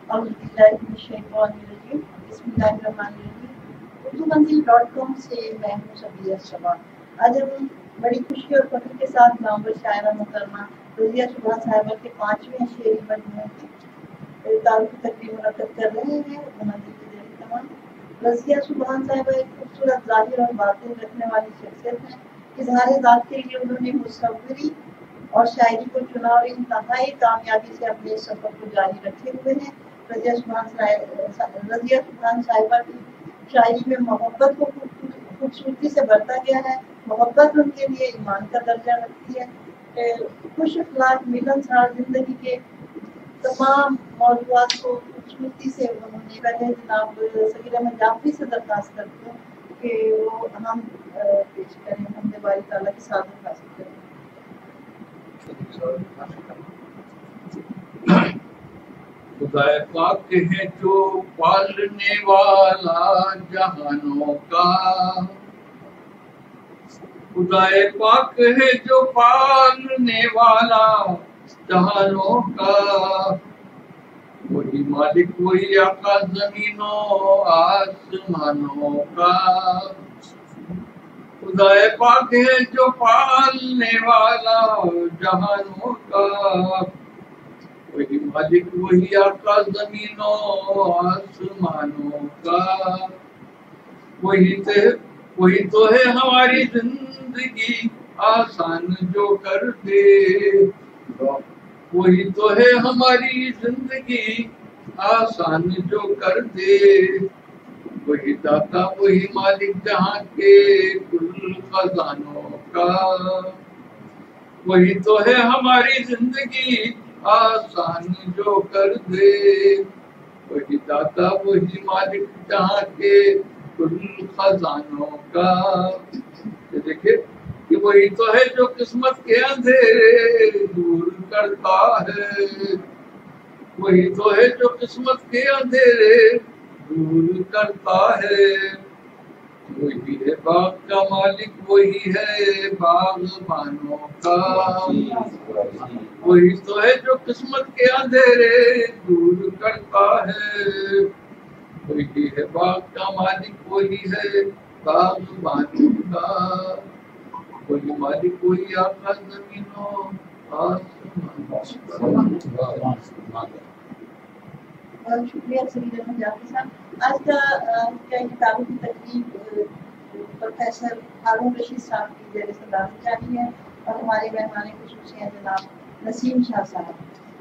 Urdumanzil.com سے میں ہوں سبیہ شبا۔ آج ہم بڑی خوشی اور فخر کے ساتھ نامور شاعرہ محترمہ رضیہ سبحان صاحبہ کے 5ویں شعری مجموعے کی تعارفی تقریب منعقد کر رہے ہیں۔ منعقد کی جائے تمام رضیہ سبحان صاحبہ ایک خوبصورت ظاہر اور باطن رکھنے والی شخصیت ہیں۔ اظہار ذات کے لیے انہوں نے مصوری اور شاعری کو چنا اور انتہائی کامیابی سے اپنے سفر کو جاری رکھے ہوئے ہیں۔ رضیہ سبحان صاحبہ کی شاعری میں محبت کو خوبصورتی سے برتا گیا ہے۔ محبت ان کے لیے ایمان کا درجہ رکھتی ہے۔ خوش اخلاق ملنسار زندگی کے تمام موضوعات کو خوبصورتی سے انہوں نے پہلے جناب سید احمد جعفری سے درخواست کرتی ہوں کہ وہ ہم پیش کریں، حمد باری تعالیٰ کی سعادت حاصل کریں۔ خدا پاک ہے جو پالنے والا جہانوں کا، خدا پاک ہے جو پالنے والا جہانوں کا، وہی مالک وہی آقا زمینوں آسمانوں کا۔ خدا پاک ہے جو پالنے والا جہانوں کا، وہی مالک وہی آقا زمینوں آسمانوں کا، وہی تو ہے ہماری زندگی آسان جو کر دے، وہی تو ہے ہماری زندگی آسان جو کر دے، وہی داتا وہی مالک جہاں کے کل خزانوں کا، وہی تو ہے ہماری زندگی آسان جو کر دے، وہی داتا وہی مالک جہاں کے کل خزانوں کا۔ دیکھیں کہ وہی تو ہے جو قسمت کے اندھیرے دور کرتا ہے، وہی تو ہے جو قسمت کے اندھیرے دور کرتا ہے، وہی ہے باغ کا مالک وہی ہے باغبانوں کا، وہی تو ہے جو قسمت کے اندھیرے دور کرتا ہے، وہی ہے باغ کا مالک وہی ہے باغبانوں کا، وہی مالک وہی آقا زمینوں آسمانوں کا۔ بہت شکریہ سید احمد جعفری صاحب۔ آج کا تعارفی تقریب پروفیسر ہارون رشید صاحب کی زیر صدارت جاری ہے اور ہمارے مہمان خصوصی ہیں جناب نسیم شاہ صاحب،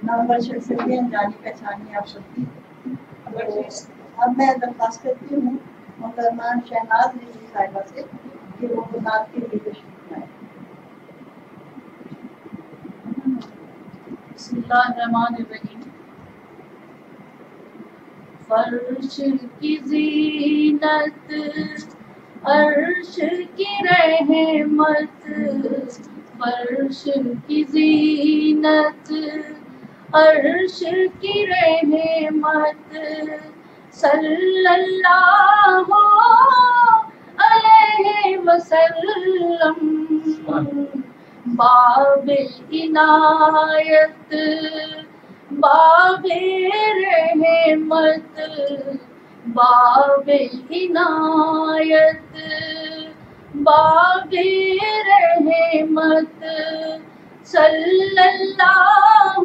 نامور شخصیت ہیں، جانی پہچانی آپ سب کی۔ اب میں درخواست کرتی ہوں محترمہ شہناز رضوی صاحبہ سے کہ وہ نعت کے لیے تشریف لائیں۔ بسم اللہ الرحمن الرحیم۔ فرش کی زینت عرش کی رحمت، فرش کی زینت عرش کی رحمت، صلی اللہ علیہ وسلم، باب عنایت باب رحمت، باب عنایت باب رحمت، صلی اللہ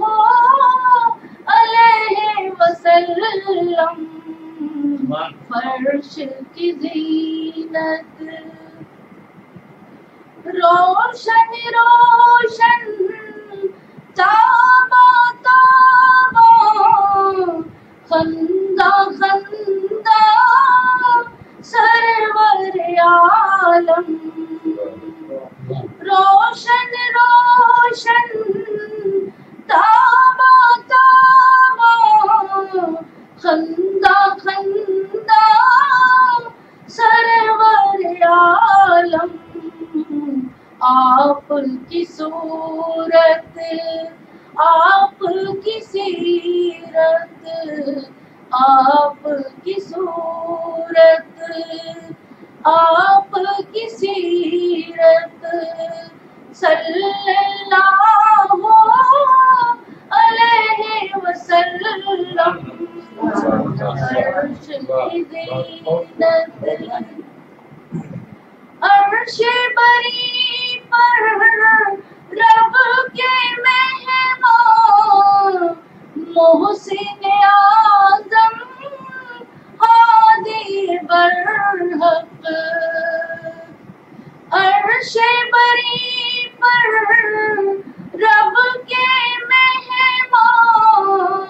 علیہ وسلم، فرش کی زینت، روشن روشن تابا تابا، خندہ خندہ سرور عالم، روشن روشن تابا تابا، خندہ خندہ سرور عالم، آپ کی صورت آپ کی سیرت، آپ کی صورت آپ کی سیرت، صلی اللہ علیہ وسلم، की ज़ीनत अर्श बरी पर रब के मेहमान मोहसिन आज़म हादी बरहक अर्श बरी पर रब के मेहमान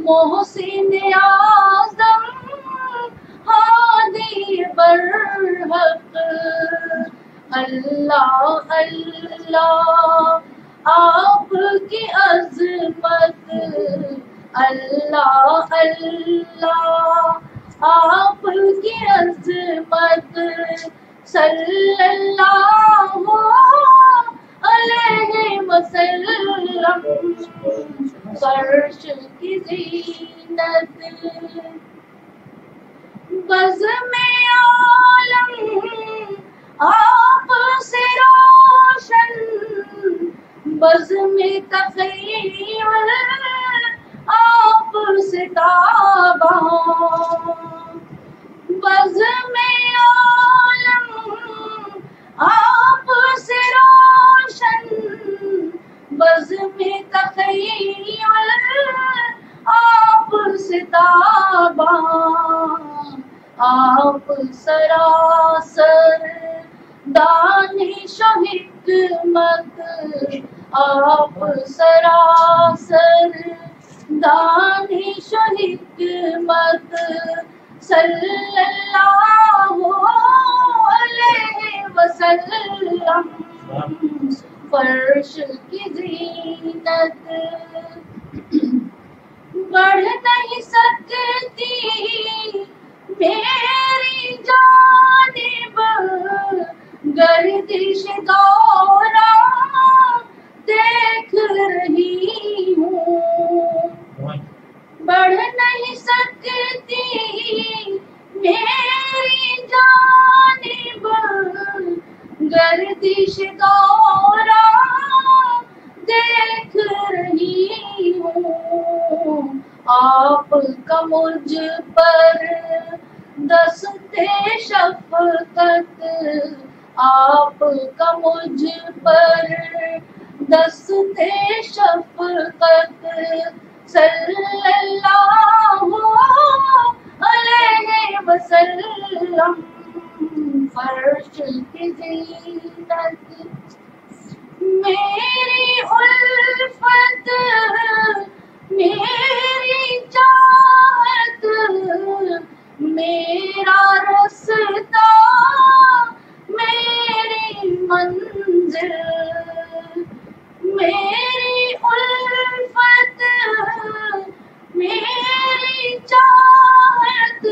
मोहसिन आज़म हादी बरहक अल्लाह अल्लाह आपकी अज़मत अल्लाह अल्लाह आपकी अज़मत सल्लल्लाहु अलैहि वसल्लम फर्श की ज़ीनत बज़्म-ए आलम आप से रोशन बज़्म-ए तख़य्युल आप से ताबा बज़्म-ए आलम आप से रोशन बज़्म-ए तख़य्युल आप से ताबा आप सरासर दानिश व हिकमत आप सरासर दानिश व हिकमत सल्लल्लाहु अलैहि वसल्लम फर्श की ज़ीनत बढ़ नहीं सकती मेरी जानिब गर्दिश दौरा देख रही हूँ बढ़ नहीं सकती मेरी जानिब गर्दिश दौरा देख रही हूँ आपका मुझ पर दस्ते शफ़क़त आपका मुझ पर दस्ते शफ़क़त सल्लल्लाहु अलैहि वसल्लम फर्श की ज़ीनत मेरी उल्फत मेरी चाहत मेरा रास्ता मेरी मंजिल मेरी उल्फत मेरी चाहत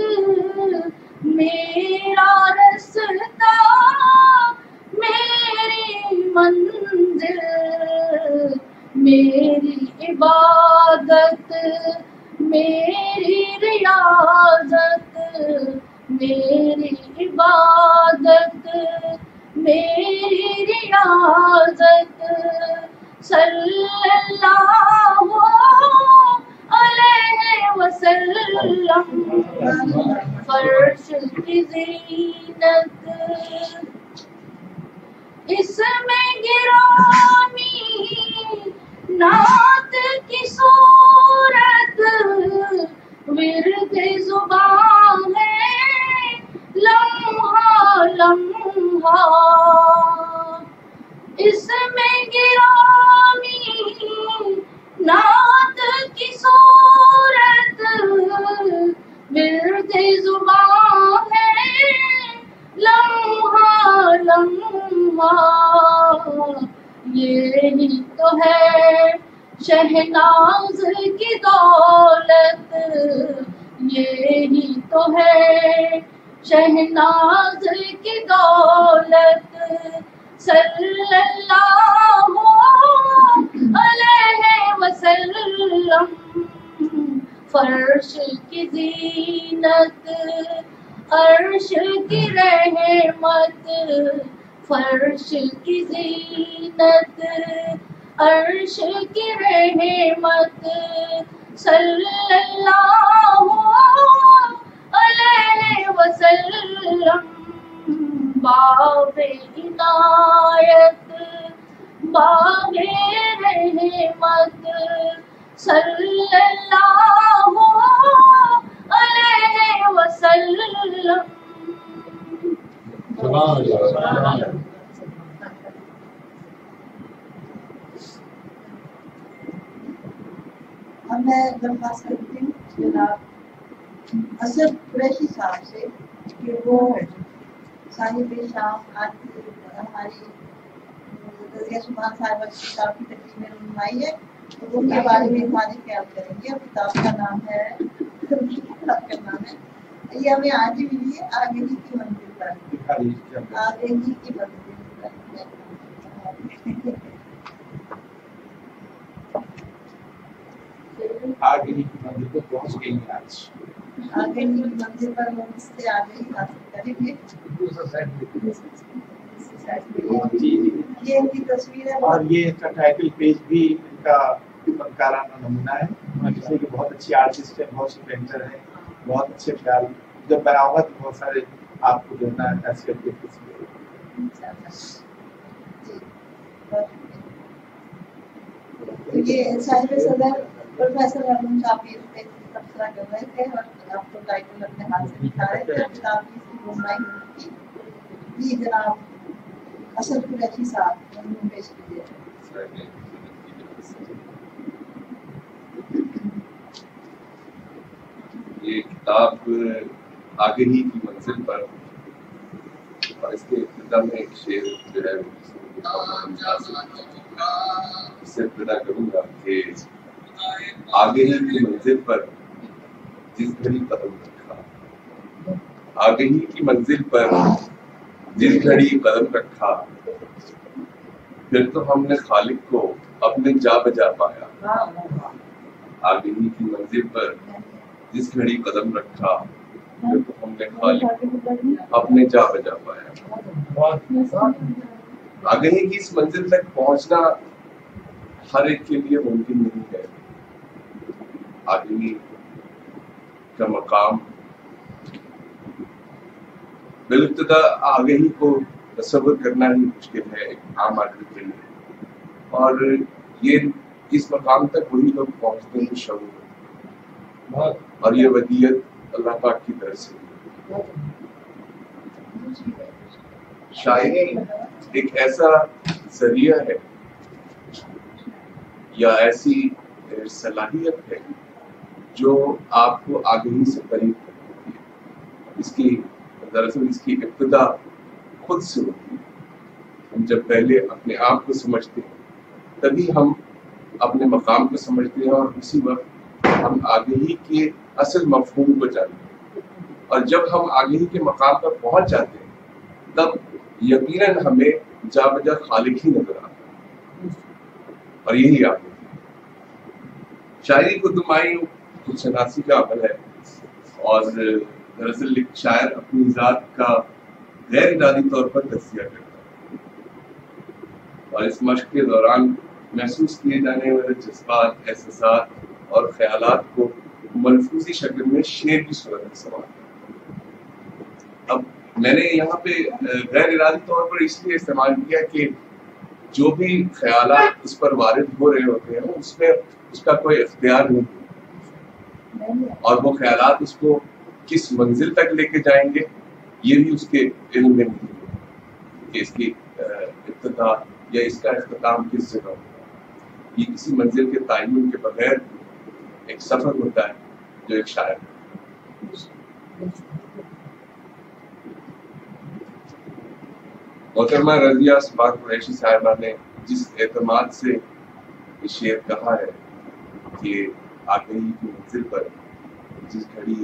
मेरा रास्ता मेरी मंजिल मेरी इबादत मेरी रियाज़त मेरी इबादत मेरी रियाज़त सल्लल्लाहु अलैहि वसल्लम फर्श की ज़ीनत इसमें गिरामी नात की सूरत विर्द ज़ुबान है लम्हा लम्हा इसमें गिरामी नात की सूरत विर्द ज़ुबान है लम्हा लम्हा यही तो है शहनाज की दौलत यही तो है शहनाज की दौलत सल्लल्लाहु अलैहि वसल्लम फर्श की ज़ीनत अर्श की रहमत फर्श की ज़ीनत अर्श की रहमत सल्लल्लाहु इनायत बागे रहमत सल्लल्लाहु अलैहि वसल्लम। अब मैं दरख्वास्त करती हूँ जनाब असद कुरैशी साहब से कि वो साहिब शाम आज हमारी रज़िया सुभान साहिबा की किताब की तकरीब में रहनुमाई है, तो उनके बारे में हमारे ख्याल करेंगे। और किताब का नाम है ये हमें आज ही मिली है, आगे ही की मंजिल पर, आगे ही की मंजिल पर। आगे ही की मंजिल पर पहुंच गई आज। आगे ही की मंजिल पर वो मुझसे आगे ही हासिल करेंगे। ये इनकी तस्वीर है और ये इसका टाइटल पेज भी इनका फनकाराना नमूना है, जिससे कि बहुत अच्छी आर्टिस्ट है, बहुत सी पेंटर है, बहुत अच्छे ख्याल। जब बनाऊंगा तो बहुत सारे आपको जो है ना हैसियत के तो ये साहिब सदर प्रोफेसर अरुण साहब इस पे तबसरा कर रहे थे और आपको टाइटल अपने हाथ से दिखा रहे थे। किताब की इसकी घुमाई की जी जनाब असद कुरैशी साहब उन्होंने पेश कीजिए। ये किताब आगे ही की मंजिल पर, और इसके इब्तिदा में एक शेर जो है इससे इब्तिदा करूंगा कि आगे ही की मंजिल पर जिस घड़ी कदम रखा, आगे ही की मंजिल पर जिस घड़ी कदम रखा, फिर तो हमने खालिक को अपने जा बजा पाया। आगे ही की मंजिल पर जिस घड़ी कदम रखा, फिर तो हमने खालिक अपने जा बजा पाया। आगे ही की इस मंजिल तक पहुंचना हर एक के लिए मुमकिन नहीं है। आगे ही का मकाम बिल्कुल आगे ही को तस्वर करना ही मुश्किल है एक आम आदमी के लिए, और ये इस मकाम तक वही लोग पहुंचते हैं शऊर, और ये वदीयत अल्लाह पाक की तरफ से। शायरी एक ऐसा जरिया है या ऐसी सलाहियत है जो आपको आगे ही से करीब करती है। इसकी दरअसल इसकी इब्तिदा खुद से होती है। हम जब पहले अपने आप को समझते हैं तभी हम अपने मकाम को समझते हैं, और उसी वक्त हम आगे ही के असल मफहूम को जानते हैं। और जब हम आगे ही के मकाम पर पहुंच जाते हैं तब यकीनन हमें जा बजा खालिक ही नजर आता है, और यही आगे शायरी को दुमाई कुछ शनासी का अमल है। और दरअसल एक शायर अपनी ज़ात का गैर इरादी तौर पर तज़किया करता है, और इस मश्क के दौरान महसूस किए जाने वाले जज्बात, एहसासात और ख्यालात को मलफूजी शक्ल में शेर की सूरत में समाता है। अब मैंने यहाँ पे गैर इरादी तौर पर इसलिए इस्तेमाल किया कि जो भी ख्यालात उस पर वारिद हो रहे होते हैं उसमें उसका कोई इख्तियार नहीं, और वो ख्यालात उसको किस मंजिल तक लेके जाएंगे ये भी उसके इल्म में नहीं है कि इसकी इब्तिदा या इसका इख्तिताम किस जगह होगा। ये किसी मंजिल के ताय्युन के बगैर एक सफर होता है जो एक शायर मोहतरमा रज़िया सुभान कुरैशी साहिबा ने जिस एतमाद से ये शेर कहा है कि आगे ही की मंजिल पर जिस घड़ी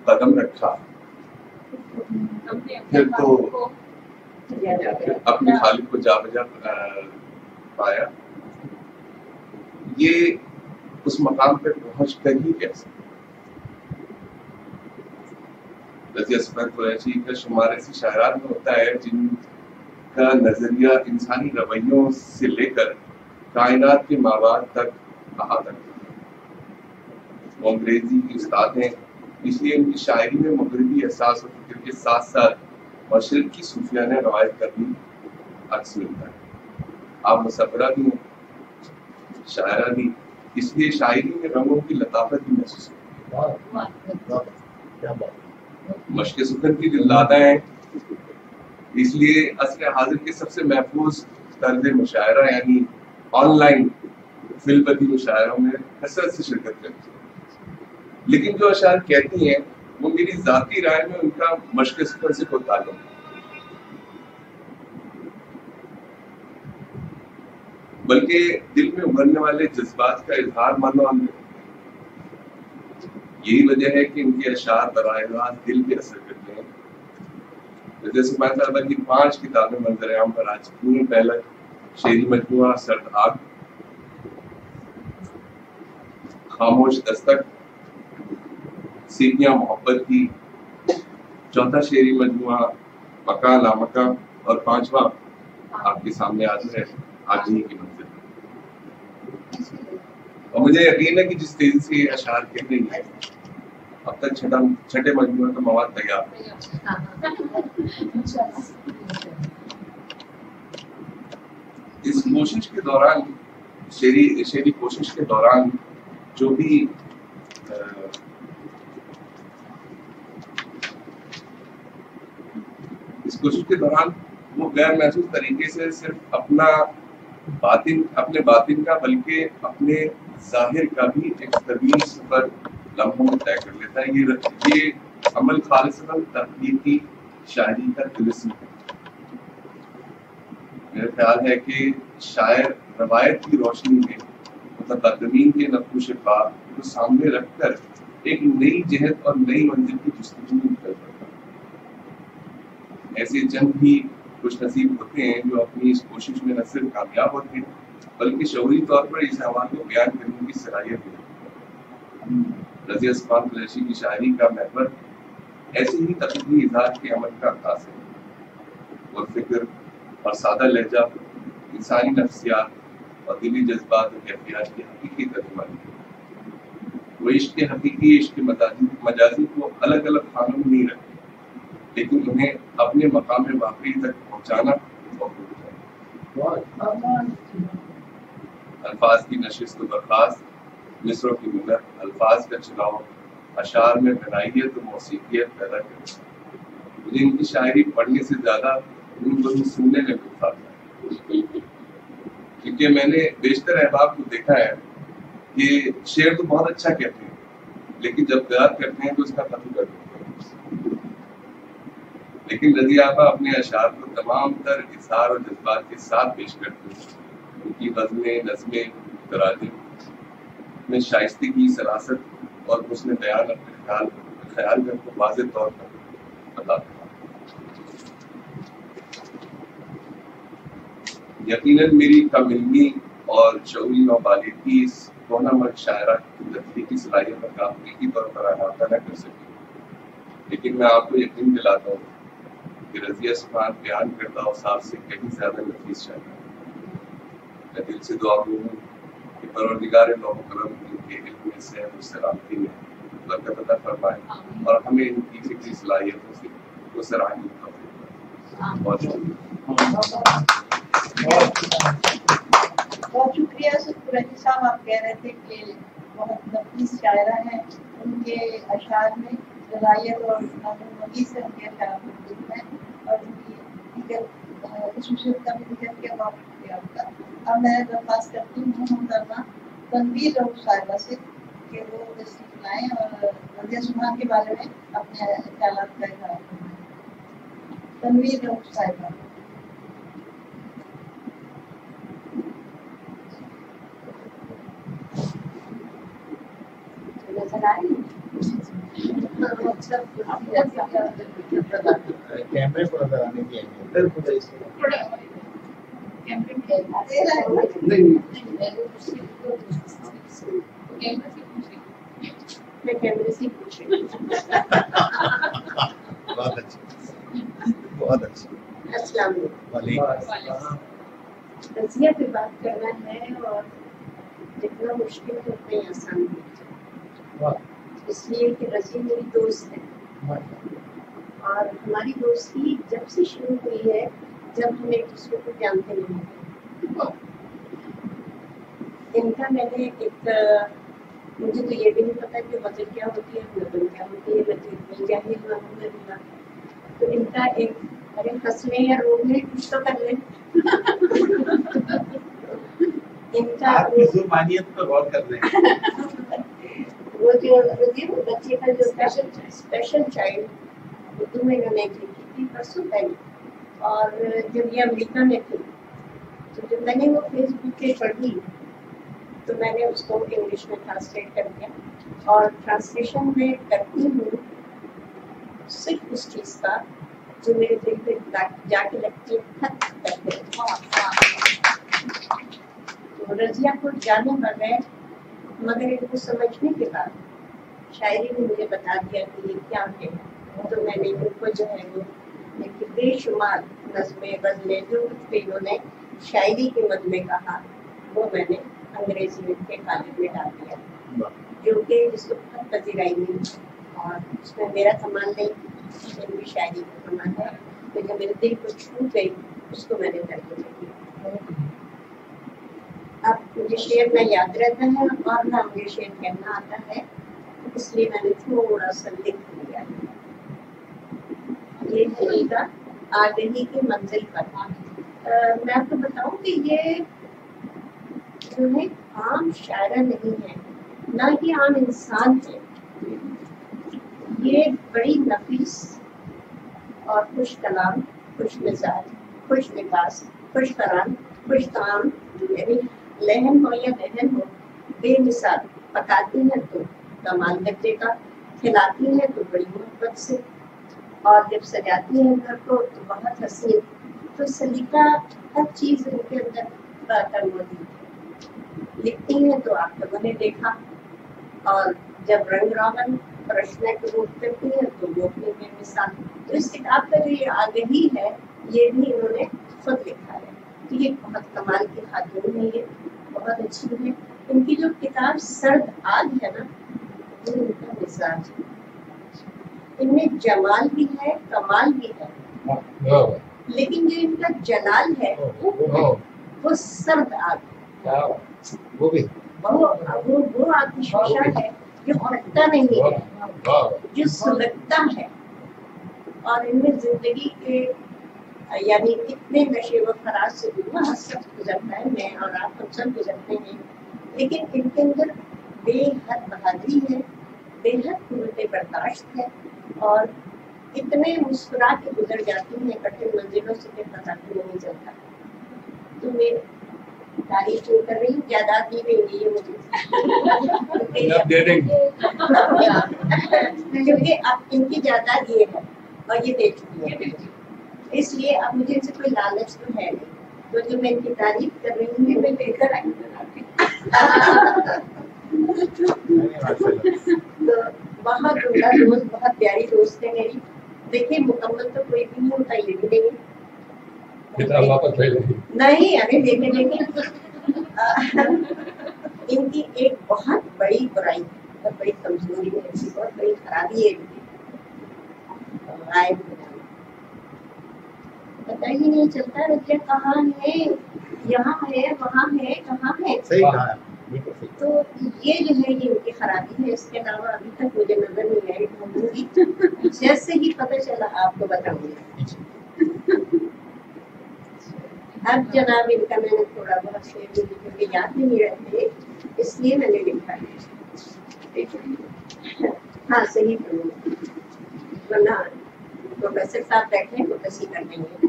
कदम रखा, फिर तो अपने खालिक को जा बजा पाया। ये उस मकाम पे पहुंच कर ही कैसे। रज़िया सुभान कुरैशी का शुमार ऐसी शायरात में होता है जिनका नजरिया इंसानी रवैयों से लेकर कायनात के माबाद तक अहाता करता है। वो अंग्रेजी की उस्ताद हैं, इसलिए उनकी शायरी में मगरबी एहसास और फिक्र के साथ साथ اور شرک کی صوفیانہ روایت کا بھی عکس ملتا ہے. آپ مصورہ بھی ہیں, شاعرہ بھی, اس لیے شاعری میں رنگوں کی لطافت بھی محسوس ہوتی ہے. مشق سخن کی دلدادہ ہیں, اس لیے عصر حاضر کے سب سے محفوظ طرز مشاعرہ یعنی آن لائن فی البدی مشاعروں میں کثرت سے شرکت کرتی ہے. لیکن جو اشعار کہتی ہیں وہ میری ذاتی رائے میں ان کا مشق سخن سے کوئی تعلق نہیں, بلکہ دل میں ابھرنے والے جذبات کا اظہار مانو ہم. یہی وجہ ہے کہ ان کے اشعار براہ راست دل پہ اثر کرتے ہیں. جیسے صاحبہ کی 5 کتابیں منظر عام پر آ چکی ہیں. پہلا شعری مجموعہ سرد آگ, خاموش دستک, سیکھیاں محبت کی, چوتھا شعری مجموعہ مکہ لامکہ, اور 5واں آپ کے سامنے حاضر ہے آجنی کی منزل. اور مجھے یقین ہے کہ جس تیزی سے یہ اشعار کہہ رہی ہیں اب تک چھٹے مجموعے کا مواد تیار ہے. اس کوشش کے دوران شعری کوشش کے دوران جو بھی اس کوشش کے دوران وہ غیر محسوس طریقے سے صرف اپنے باطن کا بلکہ اپنے ظاہر کا بھی ایک طویل سفر لمحوں میں طے کر لیتا ہے. یہ عمل خالصتاً تخلیقی شاعری کا طلسم ہے. میرا خیال ہے کہ شاعر روایت کی روشنی میں متقدمین کے نقوش پا کو سامنے رکھ کر ایک نئی جہت اور نئی منزل کی جستجو میں نکل پڑتا ہے. ایسے چند بھی خوش نصیب ہوتے ہیں جو اپنی اس کوشش میں نہ صرف کامیاب ہوتے ہیں بلکہ شعوری طور پر اس حوال کو بیان کرنے کی صلاحیت بھی ہے. رضی اصفہان قریشی کی شاعری کا محور ایسے ہی تقریبی اظہار کے عمل کا انداز ہے. وہ فکر اور سادہ لہجہ انسانی نفسیات اور دلی جذبات و کیفیات کی حقیقی ترجمانی ہے. وہ عشق حقیقی عشق مجازی کو الگ الگ خانوں میں نہیں رکھتے لیکن انہیں اپنے مقام واقعی تک پہنچانا الفاظ کی نشست و برخاست, مصروں کی منت, الفاظ کا چناؤ, اشعار میں غنائیت و موسیقیت پیدا کرنا. مجھے ان کی شاعری پڑھنے سے زیادہ ان کو سننے میں لطف آتا ہے, کیونکہ میں نے بیشتر احباب کو دیکھا ہے کہ شعر تو بہت اچھا کہتے ہیں لیکن جب قرأت کرتے ہیں تو اس کا قتل کر دیتے ہیں. لیکن رضی آپا اپنے اشعار کو تمام تر اظہار اور جذبات کے ساتھ پیش کرتے ہیں. ان کی غزلیں, نظمیں, تراجم میں شائستگی, سراست اور حسن بیان اپنے خیال میں کو واضح طور پر بتاتے ہیں. یقیناً میری کم علمی اور شعوری نوبالغی اس کونا مرد شاعرہ کی تخلیقی صلاحیت پر حقیقی طور پر احاطہ نہ کر سکی, لیکن میں آپ کو یقین دلاتا ہوں کہ رضی اصفہان بیان کردہ اوصاف سے کہیں زیادہ نفیس شاعر ہے. میں دل سے دعا ہوں کہ پروردگار لوح و قلم ان کے علم میں صحت و سلامتی میں برکت عطا فرمائے اور ہمیں ان کی فکری صلاحیتوں سے کو سراہنے کا بہت بہت شکریہ. قریشی صاحب آپ کہہ رہے تھے کہ بہت نفیس شاعرہ ہیں, ان کے اشعار میں صلاحیت اور نمودی سے ان کے اشعار موجود ہیں اور ان کی دیگر خصوصیت کا بھی ذکر کیا. بہت شکریہ آپ کا. اب میں درخواست کرتی ہوں محترمہ تنویر رؤوف صاحبہ سے کہ وہ تشریف لائیں اور رضی اصفہان کے بارے میں اپنے خیالات کا اظہار کریں. تنویر رؤوف صاحبہ. کیمرے پر نظر آنے کی بہت اچھا, بہت اچھا. السلام علیکم. رضیہ پہ بات کرنا ہے اور جتنا مشکل ہے اتنا ہی آسان ہے, اس لیے کہ رضیہ میری دوست ہے اور ہماری دوستی جب سے شروع ہوئی ہے جب ہم ایک دوسرے کو جانتے نہیں تھے. ان کا میں نے ایک مجھے تو یہ بھی نہیں پتا کہ غزل کیا ہوتی ہے نظم کیا ہوتی ہے. میں جاہل ہوں. تو ان کا ایک ارے ہنس لیں یا رو لیں کچھ تو کر لیں. ان کا آپ کی زبانیت پر غور کر رہے ہیں. وہ جو بچے کا جو اسپیشل چائلڈ اردو میں انہوں نے لکھی تھی پرسوں پہلے. اور جب یہ امریکہ میں تھی تو جب میں نے وہ فیس بک پہ پڑھی تو میں نے اس کو انگلش میں ٹرانسلیٹ کر دیا. اور ٹرانسلیشن میں کرتی ہوں صرف اس چیز کا جو میرے دل پہ جا کے لگتی ہے. تو رضیہ کو جانے بغیر مگر ان کو سمجھنے کے بعد شاعری نے مجھے بتا دیا کہ یہ کیا ہے. تو میں نے ان کو جو ہے وہ بے شمار نظمیں غزلیں جو کچھ بھی انہوں نے شاعری کے مد میں کہا وہ میں نے انگریزی کے کالج میں ڈال دیا جو کہ جس کو بہت پذیرائی نہیں. اور اس میں میرا کمال نہیں ان کی شاعری کا کمال ہے. تو جو میرے دل کو چھو گئی اس کو میں نے ترجمہ کیا. اب مجھے شعر نہ یاد رہتا ہے اور نہ مجھے شعر کہنا آتا ہے اس لیے میں نے تھوڑا سا لکھ لیا. یہ طریقہ آگہی کی منزل پر. میں آپ کو بتاؤں کہ یہ جو ہے عام شاعرہ نہیں ہے نہ یہ عام انسان ہے. یہ بڑی نفیس اور خوش کلام خوش مزاج خوش لباس خوش قرآن خوش طعام یعنی لہن ہو یا بہن ہو بے مثال. پکاتی ہیں تو کمال درجے کا کھلاتی ہیں تو بڑی محبت سے اور جب سجاتی ہیں گھر کو تو بہت حسین. تو سلیقہ ہر چیز ان کے اندر موجود ہے. لکھتی ہیں تو آپ لوگوں نے دیکھا اور جب رنگ روغن رچنا قبول کرتی ہیں تو وہ اپنی بے مثال. تو اس کتاب کا جو یہ آگہی ہے یہ بھی انہوں نے خود لکھا ہے. تو یہ بہت کمال کی خاتون ہے. یہ بہت اچھی ہے. ان کی جو کتاب سرد آگ ہے نا وہ ان کا مزاج ہے. ان میں جمال بھی ہے کمال بھی ہے لیکن جو ان کا جلال ہے وہ سرد آگ ہے. وہ آتش فشاں ہے جو پھٹتا نہیں ہے جو سلگتا ہے. اور ان میں زندگی کے یعنی اتنے نشے و فراز سے دنیا سب گزرتا ہے. میں اور آپ ہم سب گزرتے ہیں لیکن ان کے اندر بے حد بہادری ہے بے حد قوت برداشت ہے اور اتنے مسکرا کے گزر جاتی ہیں کٹھن منزلوں سے کہ پتہ بھی نہیں چلتا. تو میں تعریف نہیں کر رہی ہوں. جائیداد دی نہیں گئی ہے مجھے کیونکہ اب ان کی جائیداد یہ ہے اور یہ دے چکی ہے اس لیے اب مجھے ان سے کوئی لالچ تو ہے نہیں. تو جو میں ان کی تعریف کر رہی ہوں میں لے کر آئی تو بہت عمدہ دوست بہت پیاری دوست ہے میری. دیکھیے مکمل تو کوئی بھی نہیں ہوتا یہ بھی نہیں ارے دیکھیں دیکھیں ان کی ایک بہت بڑی برائی بہت بڑی کمزوری ہے بہت بڑی خرابی ہے غائب ہو جانا. پتہ ہی نہیں چلتا رضیہ کہاں ہے یہاں ہے وہاں ہے کہاں ہے. تو یہ جو ہے یہ ان کی خرابی ہے. اس کے علاوہ ابھی تک مجھے نظر نہیں آئی. ڈھونڈوں گی جیسے ہی پتہ چلا آپ کو بتاؤں گی. اب جناب ان کا میں نے تھوڑا بہت شعر کیونکہ یاد نہیں رہتے اس لیے میں نے لکھا ہے. ہاں صحیح کروں ورنہ پروفیسر صاحب بیٹھے وہ تصحیح کر دیں گے.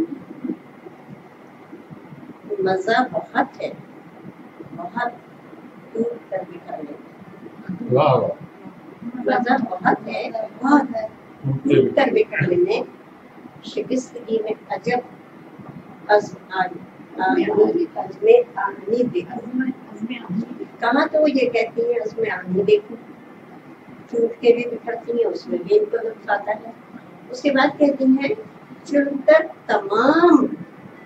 مزہ بہت ہے بہت ٹوٹ کر بھی کر لیں مزہ بہت ہے بہت ٹوٹ کر بھی کر لیں. شکستگی میں عجب کہاں تو وہ یہ کہتی ہیں عزم آنی دیکھو ٹوٹ کے بھی بکھرتی ہیں اس میں بھی ان کو لطف آتا ہے. اس کے بعد کہتی ہیں چن کر تمام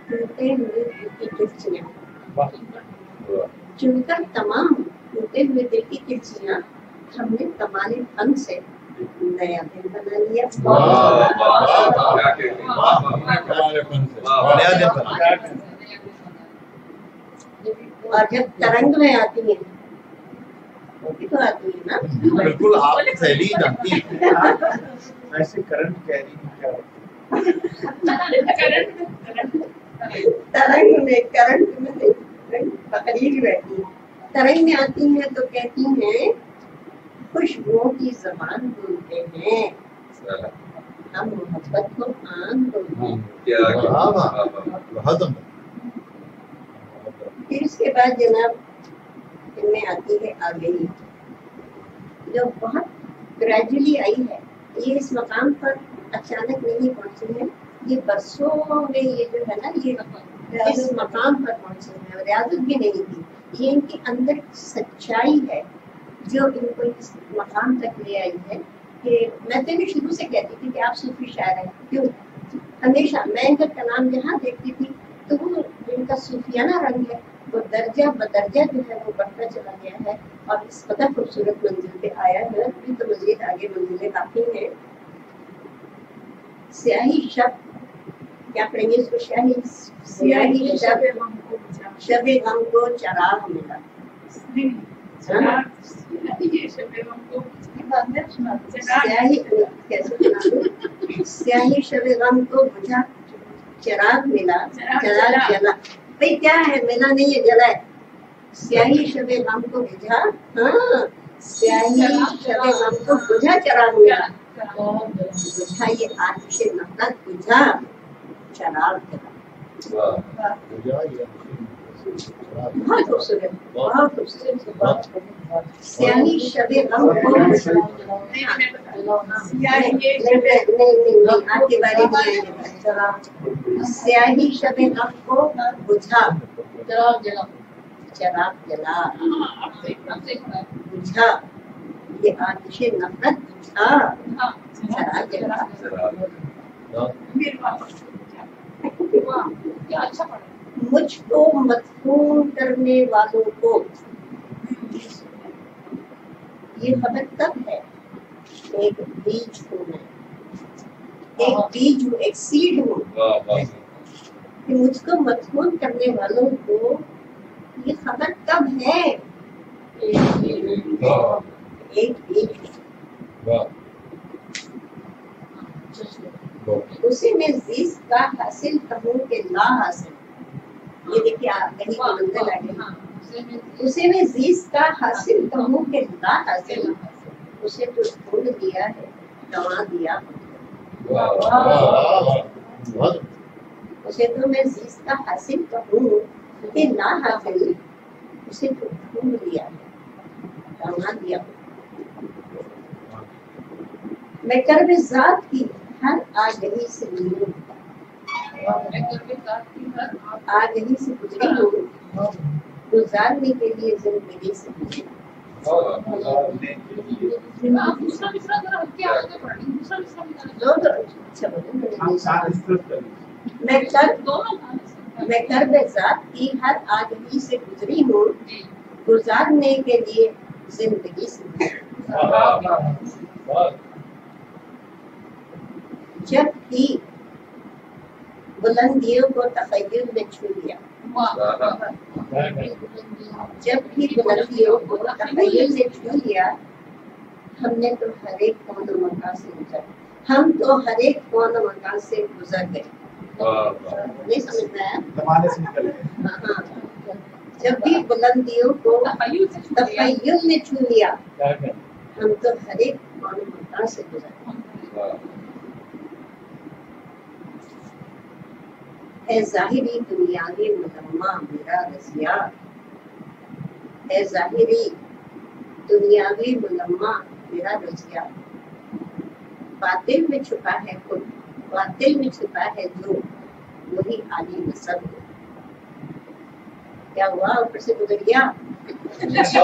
ٹوٹے ہوئے دل کی کرچیاں چن کر تمام ٹوٹے ہوئے دل کی کرچیاں ہم نے کمال فن سے नया दिन बना लिया। और जब तरंग में आती है वो भी तो आती है ना। बिल्कुल आप सहेली जानती हैं। वैसे करंट कैरी क्या होता तरंग में करंट में तकरीर बैठी है। तरंग में आती है तो कहती हैं खुशबुओं की जबान बोलते हैं हम मोहब्बत को आन बोलते हैं। फिर उसके बाद जनाब इनमें आती है आ गई जो बहुत ग्रेजुअली आई है। ये इस मकाम पर अचानक नहीं पहुंची है, ये बरसों में ये जो है ना ये इस मकाम पर पहुंची है। रियाजत भी नहीं थी, ये इनके अंदर सच्चाई है जो इनको इस मकाम तक ले आई है। कि मैं तो इन्हें शुरू से कहती थी कि आप सूफी शायर हैं, क्यों हमेशा मैं इनका कलाम जहाँ देखती थी तो वो इनका सूफियाना रंग है वो दर्जा बदर्जा जो है वो बढ़ता चला गया है और इस कदर खूबसूरत मंजिल पे आया है। अभी तो मजीद आगे मंजिलें काफी हैं। स्याही शब क्या पढ़ेंगे इसको? स्याही शब शबे गम को चराग मिला। स्याही शबे गम को बुझा चराग मिला। चराग जला भाई क्या है? मिला नहीं है, जला है। स्याही शबे गम को बुझा, हाँ स्याही शबे गम को बुझा चराग मिला। बुझा ये आतिश नफरत बुझा चराग जला। बहुत खूबसूरत, बहुत खूबसूरत। स्याही शबे गम को आपके बारे में स्याही शबे गम को बुझा चराग जला। बुझा ये आतिश नफरत बुझा चराग जला। मुझको मदफून करने वालों को ये खबर तब है एक बीज हूँ मैं, एक बीज हूँ, एक सीड हूँ कि मुझको मदफून करने वालों को ये खबर तब है एक बीज उसे मैं जीस का हासिल कहूँ के ला हासिल। ये देखिए कहीं की मंजिल आ गई। उसे मैं जीस का हासिल कहूँ के ला हासिल। उसे तो ढूंढ दिया है गंवा दिया। उसे तो मैं जीस का हासिल कहूँ के ला हासिल। उसे तो ढूंढ लिया है गंवा दिया। मैं कर्ब ज़ात की हर आगही से मिलूं, आगही से गुजरी हूँ गुजारने के लिए जिंदगी से मैं कर्ब ज़ात की हर आगही से गुजरी हूँ गुजारने के लिए जिंदगी से। जब भी बुलंदियों को तखय्युल ने छू लिया, जब भी बुलंदियों को तखय्युल ने छू लिया, हमने तो हर एक कौन मकान से गुजर, हम तो हर एक कौन मकान से गुजर गए। नहीं समझ में आया? हाँ, जब भी बुलंदियों को तखय्युल ने छू लिया, हम तो हर एक कौन मकान से गुजर गए। है ज़ाहिरी दुनियावी मुलम्मा मेरा रज़िया, है ज़ाहिरी दुनियावी मुलम्मा मेरा रज़िया। बातिल में छुपा है खुद, बातिल में छुपा है जो, वही आली नसब। क्या हुआ? ऊपर से गुजर गया।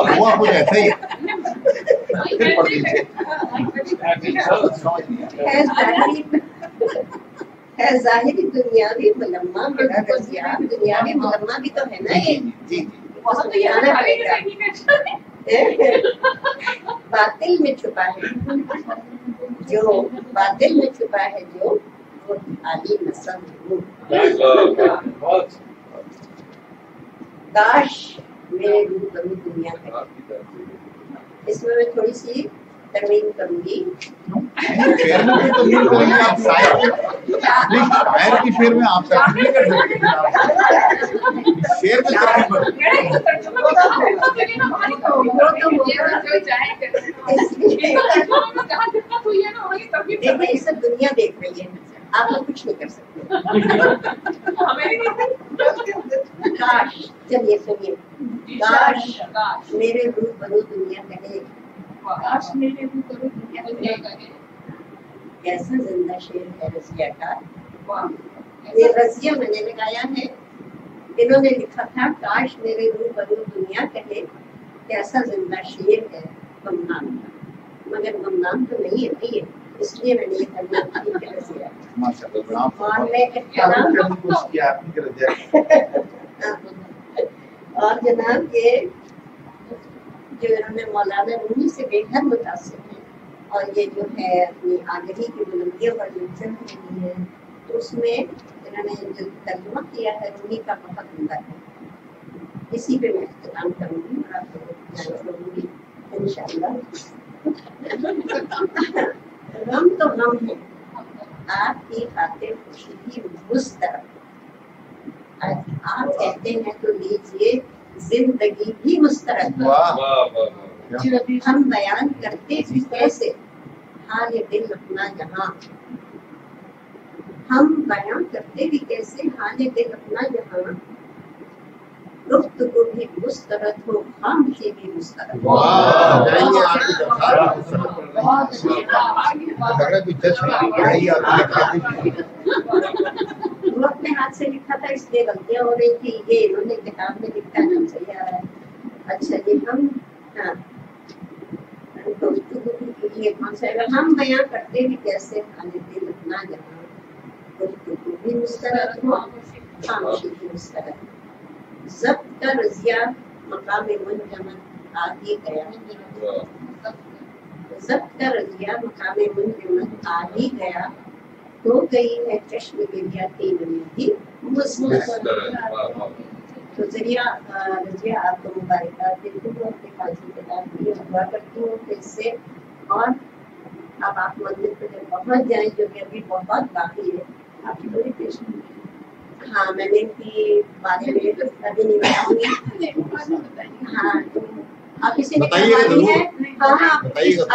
हुआ कुछ ऐसा ही है ज़ाहिरी दुनियावी मुलम्मा मेरा रज़िया। दुनियावी मुलम्मा भी तो है ना ये, बहुत तो याद पड़ेगा। बातिल में छुपा है जो, बातिल में छुपा है जो, वो खाली नसम हूँ। काश मेरे रूबरू दुनिया है। इसमें मैं थोड़ी सी तरमीम करूंगी। शेर में भी तो नहीं करेंगे आप, शायर शायर की शेर में आप तर्जुमे कर सकते हैं। शेर में देखिए ये सब दुनिया देख रही है, आप लोग कुछ नहीं कर सकते। काश, चलिए सुनिए, काश मेरे रूबरू दुनिया कहे, काश मेरे रूबरू दुनिया कहे, कैसा जिंदा शेर है रजिया का। ये रजिया मैंने लगाया है, इन्होंने लिखा था काश मेरे रूबरू दुनिया कहे, कैसा जिंदा शेर है गमनाम का, मगर गमनाम तो नहीं है भाई, इसलिए मैंने ये तरमीम की कि रजिया। माशाल्लाह और मैं आपने कोशिश किया, आपने कर दिया। और जनाब ये जो इन्होंने मौलाना रूमी से बेहद मुतासिर है, और ये जो है अपनी आगही की बुलंदियों पर जो चल रही है, तो उसमें इन्होंने जो तर्जुमा किया है रूमी का बहुत उम्दा है। इसी पे मैं इख्तिताम करूंगी और आपको करूंगी इंशाअल्लाह। गम तो गम है, आपकी खातिर खुशी की मुस्तरफ, आप कहते हैं तो लीजिए जिंदगी भी मुस्तरफ। हम बयान करते भी कैसे हाल दिल अपना यहाँ, हम बयान करते भी कैसे हाल दिल अपना यहाँ, गुफ्तगू भी मुस्तरद हो, खामोशी भी मुस्तरद हो। वो अपने हाथ से लिखा था, इसलिए गलतियां हो रही थी, ये इन्होंने किताब में लिखा है, सही आ रहा है। अच्छा जी, हम हाँ ये कौन सा है, हम बयां करते भी कैसे खाली दिल अपना यहाँ, गुफ्तगू भी मुस्तरद हो, खामोशी भी मुस्तरद हो। ज़ब्त का रज़िया मकाम मुंजमन आ ही गया, ज़ब्त का रज़िया मकाम मुंजमन आ ही गया, हो गई है चश्म गिरिया तीन भी मुस्तरद। तो जरिया रज़िया आपको मुबारकबाद देती हूँ, अपने फाजिल किताब की दुआ करती हूँ कि इससे, और अब आप मंदिर पे जब पहुँच जाएं, जो कि अभी बहुत बाकी है, आपकी बड़ी पेशेंट। हाँ, मैंने इनकी बारे में अभी नहीं बताऊंगी। हाँ, तो आप किसी ने करवानी है, हाँ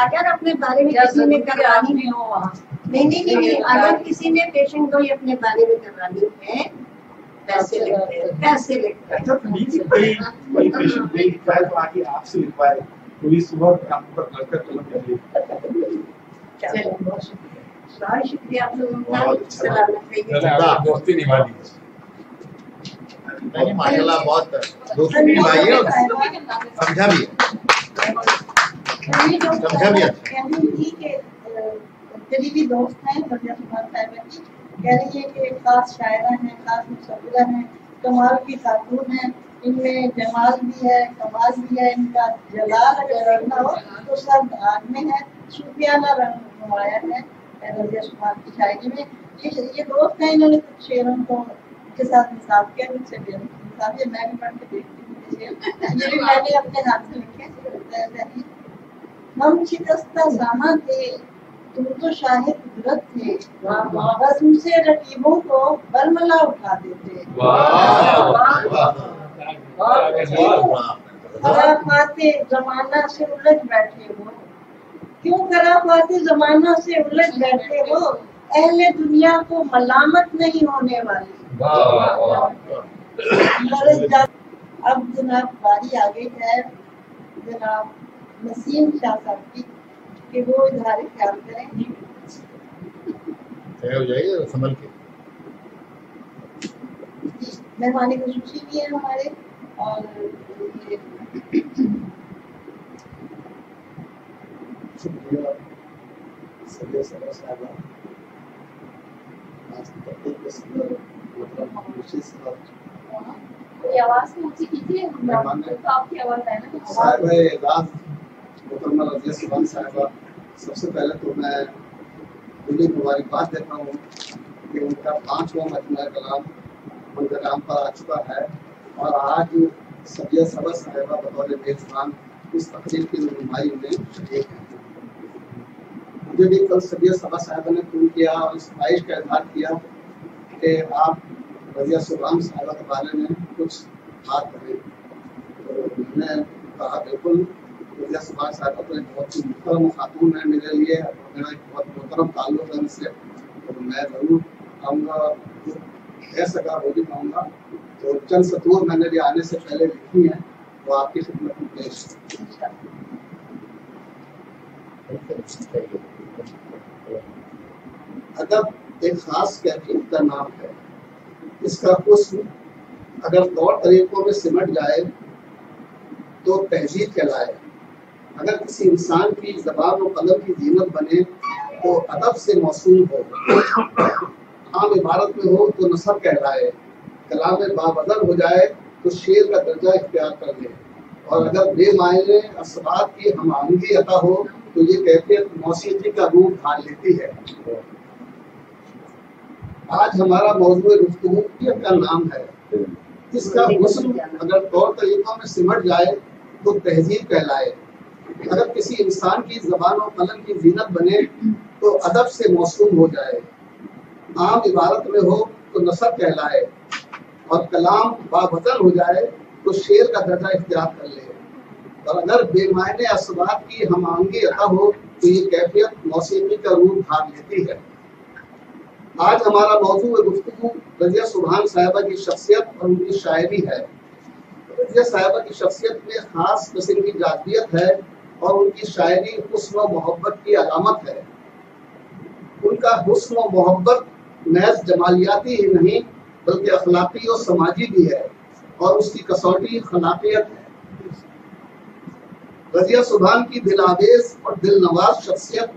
अगर अपने बारे में किसी ने करवानी हो, नहीं, अगर किसी ने पेशेंट को अपने बारे में करवानी है, पैसे लिखते हैं। अच्छा प्लीज कोई पेशेंट नहीं लिखवाए तो आगे आपसे लिखवाए, पुलिस सुबह काम पर लड़कर तुरंत कर ले। चलो बहुत शुक्रिया आप लोगों का, बहुत अच्छा। सलामत रहिए। दोस्ती निभा दी। नहीं माशाल्लाह बहुत दोस्ती भी निभाई है और समझा भी है। समझा भी अच्छा। करीबी दोस्त हैं रज़िया सुभान साहिबा की, कह रही है कि खास शायरा हैं, खास मुसव्विरा हैं, कमाल की खातून है, इनमें जमाल भी है, कमाल भी है, इनका जलाल अगर रखना हो तो सब आग में है, सूफियाना रंग नुमाया है रज़िया सुभान की शायरी में। ये दोस्त हैं, इन्होंने कुछ शेरों को के साथ इंसाफ किया, मुझसे भी इंसाफ है, मैं भी पढ़ के देखती हूँ ये भी मैंने अपने हाथ से लिखे। हम शिकस्ता ज़ामा थे, तुम तो शाहे कुदरत थे, बस उनसे रकीबों को बरमला उठा देते। खराफाते जमाना से उलझ बैठे हो, क्यों खराफाते जमाना से उलझ बैठे हो, अहले दुनिया को मलामत नहीं होने वाली। अब जनाब बारी आ गई है जनाब नसीम शाह साहब की, कि वो इजहार ख्याल करें। हो जाइए संभल के। मेहमानी खुशूसी भी है हमारे, और शुक्रिया सभी सदर साहबा, आज तक के सदर मतलब खुशी साहब कोई आवाज तो ऊंची कीजिए, तो आपकी आवाज है ना। साहिबा एजाज मोहतरमा रज़िया सुभान साहिबा, सबसे पहले तो मैं उन्हें मुबारकबाद देता हूँ कि उनका 5वां मजमुआ कलाम मंजराम पर आ चुका है और आज सबिया सबा साहिबा बतौर मेजबान इस तकरीब की रहनुमाई में शरीक हैं। मुझे भी कल सबिया सबा साहिबा ने फोन किया और इस ख्वाहिश का इजहार किया कि आप रज़िया सुभान साहिबा के बारे में कुछ बात करें। तो मैंने कहा बिल्कुल, रज़िया सुभान साहिबा तो एक बहुत ही मुहतरम खातून है मेरे लिए, मेरा एक बहुत मुहतरम ताल्लुक है उनसे, तो मैं ज़रूर आऊँगा, कह सका वो भी कहूँगा। तो चंद सतूर मैंने भी आने से पहले लिखी हैं, वो आपकी खिदमत में पेश। अदब एक खास कैफियत का नाम है, इसका हुस्न अगर तौर तरीकों में सिमट जाए तो तहजीब कहलाए। अगर किसी इंसान की ज़बान और कलम की जीनत बने तो अदब से मौसूल हो, आम इबारत में हो तो नसब कहलाए, कलाम में बाबदल हो जाए तो शेर का दर्जा इख्तियार कर ले, और अगर बेमायने असबात की हमआहंगी अता हो तो ये कैफियत मौसीकी का रूप धार लेती है। आज हमारा मौजूद गुफ्तगू का नाम है, इसका हुस्न अगर तौर तरीकों में सिमट जाए तो तहजीब कहलाए। अगर किसी इंसान की ज़बान और कलम की जीनत बने तो अदब से मौसूल हो जाए, आम इबारत में हो तो नसब कहलाए, और कलाम बाबदल हो जाए तो शेर का दर्जा इख्तियार कर ले, और अगर बेमायने असबात की हमआहंगी अता हो तो ये कैफियत मौसीकी का रूप धार लेती है। आज हमारा मौजूद गुफ्तगू रज़िया सुभान साहिबा की शख्सियत और उनकी शायरी है। रज़िया साहिबा की शख्सियत में खास किस्म की जातियत है और उनकी शायरी हुस्न व मोहब्बत की अलामत है। उनका हुस्न व मोहब्बत महज जमालियाती ही नहीं बल्कि अखलाकी और समाजी भी है, और उसकी कसौटी खलाकियत है। रज़िया सुभान की दिलावेज और दिलनवाज शख्सियत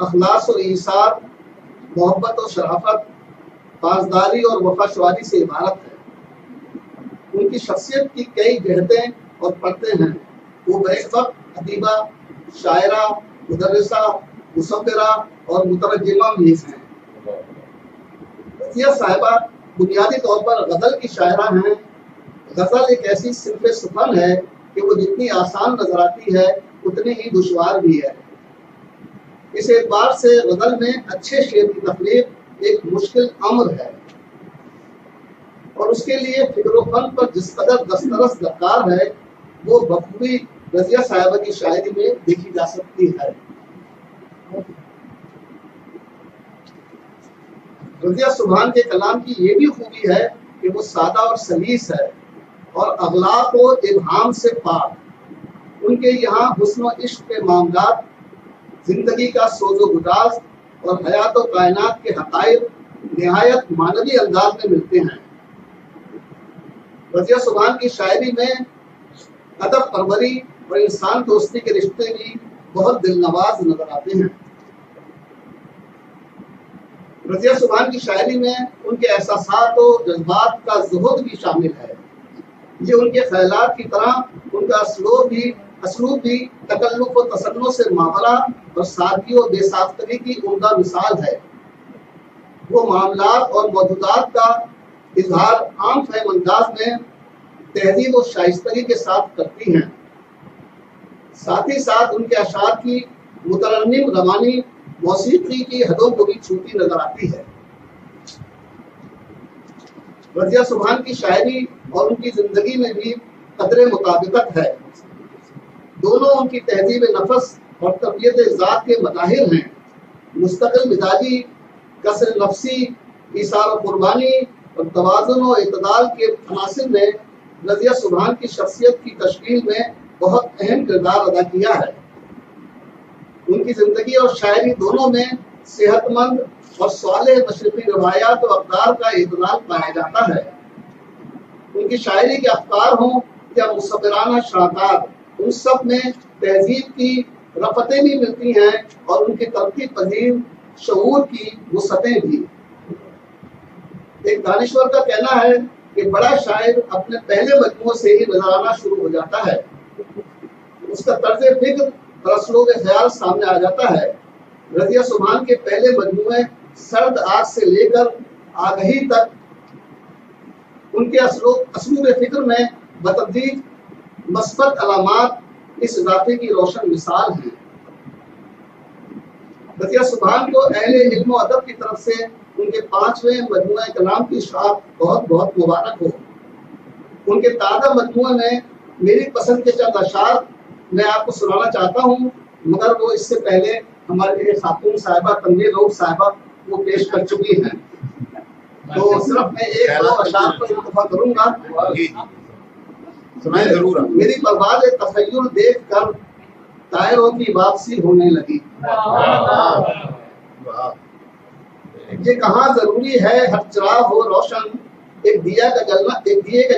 अखलास और ईसार, मोहब्बत और शराफत, पासदारी और वफाशवारी से इबारत है। उनकी शख्सियत की कई जहतें और परतें हैं। वो बैक वक्त अदीबा, शायरा, मुदर्रिसा, मुसव्विरा और मुतरज्जिमा भी हैं। रज़िया साहिबा बुनियादी तौर पर गज़ल की शायरा हैं। गज़ल एक ऐसी सिर्फ़ सुफ़न है कि वो जितनी आसान नजर आती है उतनी ही दुश्वार भी है। इस एतबार से गज़ल में अच्छे शेर की तख्लीक एक मुश्किल अम्र है, और उसके लिए फिक्र फन पर जिस कदर दस्तरस दरकार है वो बखूबी रज़िया साहिबा की शायरी में देखी जा सकती है। रज़िया सुभान के कलाम की ये भी खूबी है कि वो सादा और सलीस है और अगलाक व इबहाम से पाक। उनके यहाँ हुस्न व इश्क के मामलात, जिंदगी का सोजो गुजाज और हयात व कायनात के हक़ाइक़ निहायत मानवी अंदाज में मिलते हैं। रज़िया सुभान की शायरी में अदब परवरी और इंसान दोस्ती के रिश्ते भी बहुत दिलनवाज नजर आते हैं। रज़िया सुभान की शायरी में उनके एहसासात और जज्बात का ज़ुहद भी शामिल है। ये उनके ख्यालात की तरह उनका असलूब भी तकल्लुफ़ और तसन्नुह से मामला और सादगी और बेसाख्तगी की उम्दा मिसाल है। वो मामलात और मौजूदात का इजहार आम फहम अंदाज में तहजीब और शाइस्तगी के साथ करती हैं। साथ ही साथ उनके अशार की मुतरन्निम रवानी मौसीकी की हदों को भी छूती नजर आती है। रज़िया सुभान की शायरी और उनकी जिंदगी में भी कदरे मुताबिकत है। दोनों उनकी तहजीब नफस और तबीयत ज़ात के मज़ाहिर हैं। मुस्तकिल मिजाजी, कसर नफसी, ईसार व कुर्बानी और तवाज़ुन व इतदाल के अनासिर ने रज़िया सुभान की शख्सियत की तश्कील में बहुत अहम किरदार अदा किया है। उनकी जिंदगी और शायरी दोनों में सेहतमंद और सालेह मशरक़ी रवायात और अक़दार का इतदाल पाया जाता है। उनकी शायरी के अफ़कार हों या मुसव्विराना शाकार, उन सब में तहजीब की रफ़तें भी मिलती हैं और उनकी तरक्की पजीर शऊर की वसअतें भी। एक दानिश्वर का कहना है کہ بڑا شاعر اپنے پہلے مجموعے سے ہی نظر آنا شروع ہو جاتا ہے، اس کا طرز فکر اور اسلوب خیال سامنے آ جاتا ہے۔ رضیہ سبحان کے پہلے مجموعے سرد آگ سے لے کر آگہی تک ان کے اسلوب فکر میں بتدریج مثبت علامات اس اضافے کی روشن مثال ہیں۔ رضیہ سبحان کو اہل علم و ادب کی طرف سے ان کے 5ویں مجموعہ کلام کی اشاعت بہت بہت مبارک ہو۔ ان کے تازہ مجموعے میں میری پسند کے چند اشعار میں آپ کو سنانا چاہتا ہوں، مگر وہ اس سے پہلے ہمارے خاتون صاحبہ تنویر روح صاحبہ وہ پیش کر چکی ہیں، تو صرف میں ایک دو اشعار پر اکتفا کروں گا۔ سنائیں ضرور۔ میری پرواز تخیل دیکھ کر طائروں کی واپسی ہونے لگی، یہ کہاں ضروری ہے ہر چراغ ہو روشن، ایک دیے کا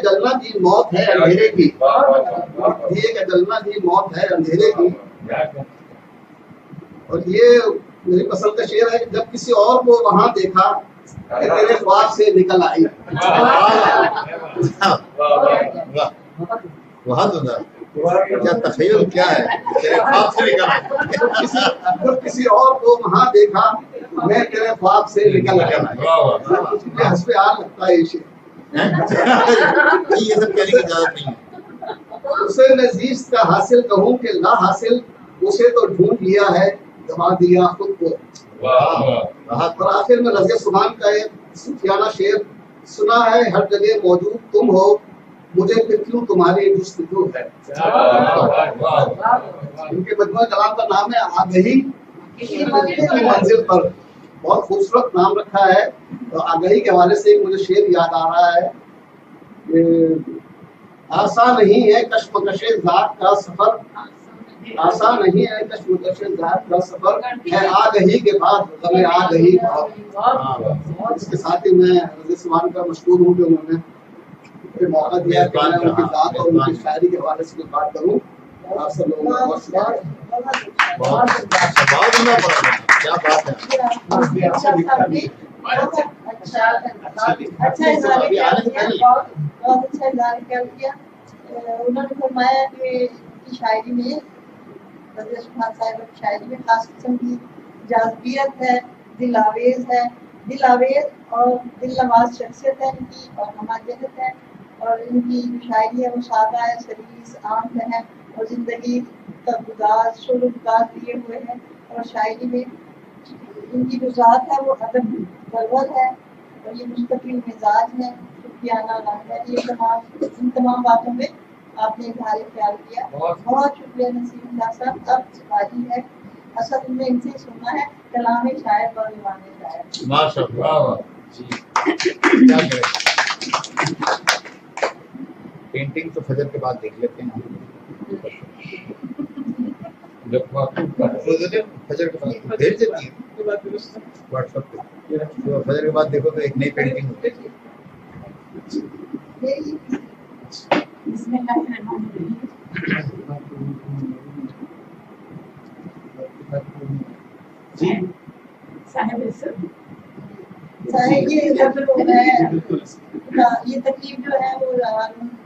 جلنا بھی موت ہے اندھیرے کی، دیے کا جلنا بھی موت ہے اندھیرے کی۔ اور یہ میری پسند کا شعر ہے کہ جب کسی اور کو وہاں دیکھا کہ تیرے خواب سے نکل آئی۔ وہاں تو کیا تخیل کیا ہے، تیرے خواب سے نکل آئی۔ جب کسی اور کو وہاں دیکھا میں تیرے خواب سے نکل آیا، حسب حال لگتا ہے یہ شعر۔ یہ سب کہنے کی اجازت نہیں ہے۔ اسے میں زیست کا حاصل کہوں کہ لا حاصل، اسے تو ڈھونڈ لیا ہے دبا دیا خود کو۔ اور آخر میں رضیہ سبحان کا ایک صوفیانہ شعر، سنا ہے ہر جگہ موجود تم ہو، مجھے پھر کیوں تمہاری جستجو ہے۔ ان کے مجموعہ کلام کا نام ہے آگہی کی منزل پر، بہت خوبصورت نام رکھا ہے۔ اور آگہی کے حوالے سے مجھے شعر یاد آ رہا ہے کہ آسان نہیں ہے کشمکش ذات کا سفر، آسان نہیں ہے کشمکش ذات کا سفر، ہے آگہی کے بعد غم آگہی بہت۔ اس کے ساتھ ہی میں رضیہ سبحان کا مشکور ہوں کہ انہوں نے مجھے موقع دیا کہ میں ان کی ذات اور ان کی شاعری کے حوالے سے بات کروں۔ آپ سب لوگوں کا بہت شکریہ۔ کیا بات ہے۔ اچھا اظہار کیا۔ انہوں نے فرمایا کہ ان کی شاعری میں، رضیہ سبحان صاحب کی شاعری میں خاص قسم کی جاذبیت ہے، دل آویز ہے، دل آویز اور دل نواز شخصیت ہے ان کی، اور ہماجنت ہے، اور ان کی جو شاعری ہے وہ سادہ ہے، سلیس، عام ہے، اور زندگی کا گزار شور و گزار دیے ہوئے ہیں، اور شاعری میں ان کی جو ذات ہے وہ ادب پرور ہے، اور یہ مستقل مزاج ہے، صوفیانہ رنگ ہے۔ یہ ان تمام باتوں میں آپ نے اظہار خیال کیا، بہت شکریہ نسیم اللہ صاحب۔ اب سپاہی ہے، اصل میں ان سے سننا ہے کلام شاعر اور دیوان شاعر۔ ماشاءاللہ جی، کیا کریں۔ پینٹنگ تو فجر کے بعد دیکھ لیتے ہیں، فجر کے بعد بھیج دیتی ہیں واٹس ایپ پہ، تو فجر کے بعد دیکھو تو ایک نئی پینٹنگ ہوتی ہے۔ بسم اللہ الرحمن الرحیم۔ جی صاحب عزت، یہ تقریب جو ہے وہ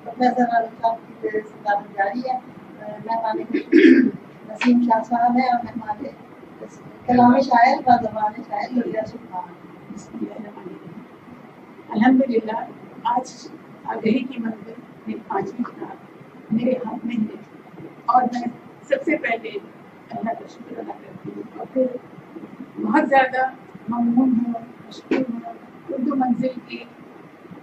پروفیسر عارف صاحب کی خدمت میں جاری ہے۔ مہمان نسیم شاہ صاحب ہیں اور مہمان کلام شاعر و زبان شاعر رضیہ سبحان۔ بسم اللہ الرحمن الرحیم۔ الحمدللہ آج آگہی کی منزل میری 5ویں کتاب میرے ہاتھ میں ہے، اور میں سب سے پہلے اللہ کا شکر ادا کرتی ہوں، اور پھر بہت زیادہ ممنون ہوں، مشکور ہوں اردو منزل کی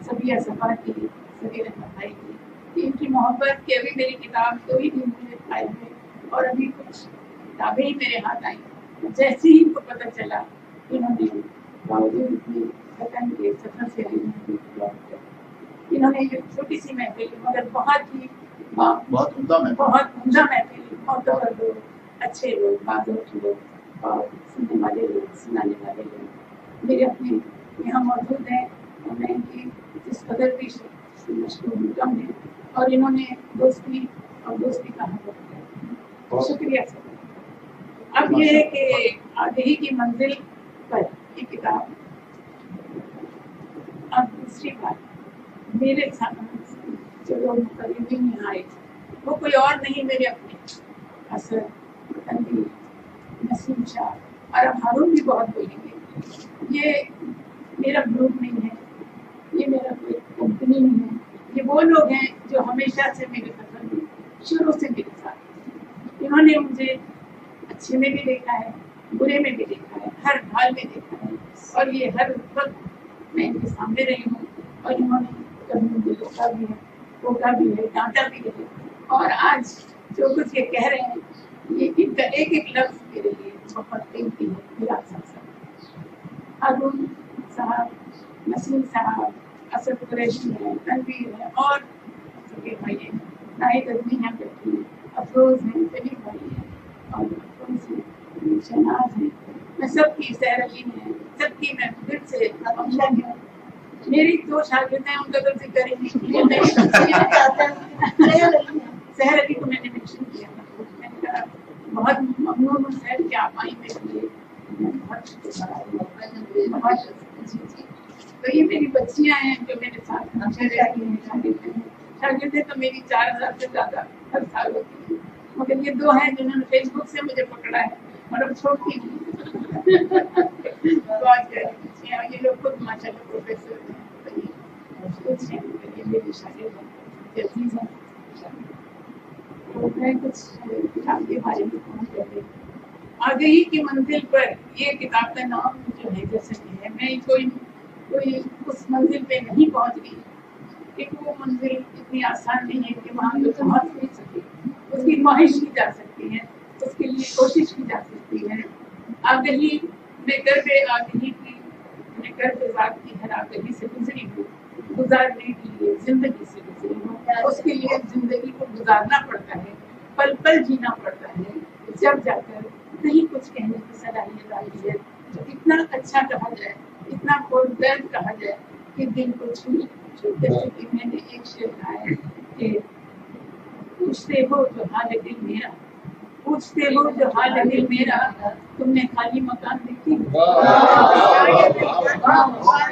سبیہ صفا کی، سبیہ رحمت بھائی کی، کہ ان کی محبت کہ ابھی میری کتاب 2 ہی دن مجھے فائل ہے، اور ابھی کچھ کتابیں ہی میرے ہاتھ آئیں۔ جیسے ہی ان کو پتہ چلا انہوں نے باوجود اپنی وطن کے سفر سے انہوں نے ایک چھوٹی سی محفل مگر بہت ہی بہت عمدہ میں بہت عمدہ محفل، معتبر لوگ، اچھے لوگ، معذور لوگ، اور سننے والے لوگ، سنانے والے لوگ میرے اپنے یہاں موجود ہیں، اور میں ان کی اس قدر بھی مشکور کم ہے، اور انہوں نے دوستی اور دوستی کا حق رکھا۔ شکریہ سر۔ اب یہ ہے کہ آگہی کی منزل پر یہ کتاب اب دوسری بات میرے ساتھ جو لوگ مقربین یہاں آئے تھے وہ کوئی اور نہیں میرے اپنے اسد، تنویر، نسیم شاہ اور اب ہارون بھی بہت بولیں گے. یہ میرا گروپ نہیں ہے، یہ میرا کوئی کمپنی نہیں ہے، یہ وہ لوگ ہیں جو ہمیشہ سے میرے سفر میں شروع سے میرے ساتھ ہیں. انہوں نے مجھے اچھے میں بھی دیکھا ہے، برے میں بھی دیکھا ہے، ہر حال میں دیکھا ہے، اور یہ ہر وقت میں ان کے سامنے رہی ہوں. اور انہوں نے کبھی مجھے روکا بھی ہے، ٹوکا بھی ہے، ڈانٹا بھی ہے. اور آج جو کچھ یہ کہہ رہے ہیں، یہ ان کا ایک ایک لفظ میرے لیے بہت قیمتی ہے. میرا ساتھ ہارون صاحب، نسیم صاحب، اسد قریشی ہے، تنویر ہے، اور سبھی بھائی ہیں، ناہید ازمی ہیں بیٹھی ہیں، افروز ہیں، سلیم بھائی ہیں، اور افروز ہیں، شہناز ہیں. میں سب کی، سحر علی ہیں، سب کی میں دل سے ہمیشہ ہوں. میری دو شاگرد ہیں، ان کا تو ذکر ہی نہیں. سحر علی کو میں نے مینشن کیا تھا، میں نے کہا بہت ممنون ہوں سحر کہ آپ آئی میرے لیے. تو یہ میری بچیاں ہیں جو میرے ساتھ ہمیشہ رہتی ہیں. شاگردیں تو میری 4000 سے زیادہ ہر سال ہوتی ہیں، مگر یہ دو ہیں جنہوں نے فیس بک سے مجھے پکڑا ہے اور اب چھوڑتی نہیں. یہ لوگ خود ماشاء اللہ پروفیسر ہیں، کچھ ہیں یہ میری شاگرد ہیں، عزیز ہیں. تو میں کچھ کتاب کے بارے میں کہوں پہلے. آگہی کی منزل پر، یہ کتاب کا نام جو ہے جیسے کہ ہے، میں کوئی اس منزل پہ نہیں پہنچ گئی کیونکہ وہ منزل اتنی آسان نہیں ہے کہ وہاں جو پہنچ نہیں سکے. اس کی خواہش کی جا سکتی ہے، اس کے لیے کوشش کی جا سکتی ہے. آگہی میں گرب آگہی کی، میں گرب ذات کی ہر آگہی سے گزری ہوں، گزارنے کے لیے زندگی سے گزری ہوں. اس کے لیے زندگی کو گزارنا پڑتا ہے، پل پل جینا پڑتا ہے، جب جا کر کہیں کچھ کہنے کی صلاحیت آتی ہے. تو اتنا اچھا کہا جائے، اتنا پردرد کہا جائے کہ دل کو چھوٹے چھوٹے. میں نے ایک شعر کہا ہے کہ پوچھتے ہو جو حال دل میرا، پوچھتے ہو جو حال دل میرا، تم نے خالی مکان دیکھی.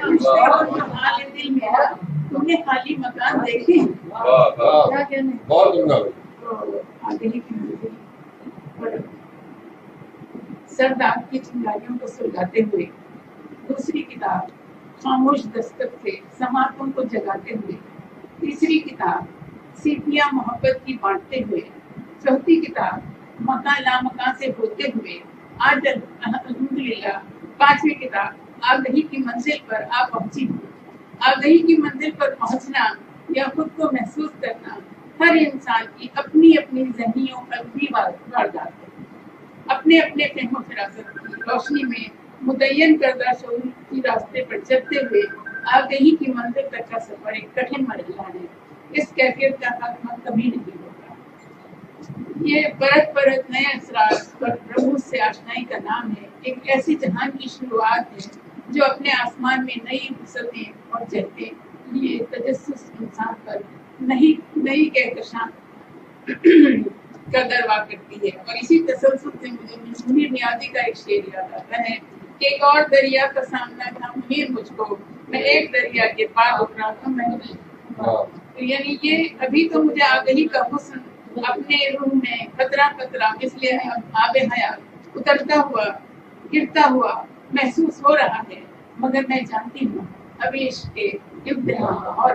پوچھتے ہو جو حال دل میرا، تم نے خالی مکان دیکھے. کیا کہنے. تو آگہی کی منزل، سرد آگ کی چنگاریوں کو سلگاتے ہوئے. دوسری کتاب خاموش دستک سے سماعتوں کو جگاتے ہوئے. تیسری کتاب سیپیاں محبت کی بانٹتے ہوئے. چوتھی کتاب مکان لامکان سے ہوتے ہوئے. آج الحمدللہ پانچویں کتاب آگہی کی منزل پر آ پہنچی ہوں. آگہی کی منزل پر پہنچنا یا خود کو محسوس کرنا ہر انسان کی اپنی اپنی ذہنی و قلبی واردات ہے. اپنے اپنے فہم و فراست کی روشنی میں متعین کردہ شعور کی راستے پر چلتے ہوئے آگہی کی منزل تک کا سفر ایک کٹھن مرحلہ ہے. اس کیفیت کا خاتمہ کبھی نہیں ہوتا. یہ پرت پرت نئے اثرات اور رموز سے آشنائی کا نام ہے. ایک ایسی جہان کی شروعات ہے جو اپنے آسمان میں نئی وسعتیں اور جہتیں لیے تجسس انسان پر نئی کہکشاں کا دروا کرتی ہے. اور اسی تسلسل سے مجھے منیر نیازی کا ایک شعر یاد آتا ہے کہ ایک اور دریا کا سامنا تھا منیر مجھ کو، میں ایک دریا کے پار اترا تھا میں. یعنی یہ ابھی تو مجھے آگہی کا حسن اپنے روح میں قطرہ قطرہ اس لیے آب حیات اترتا ہوا گرتا ہوا محسوس ہو رہا ہے، مگر میں جانتی ہوں ابھی عشق کے امتحان اور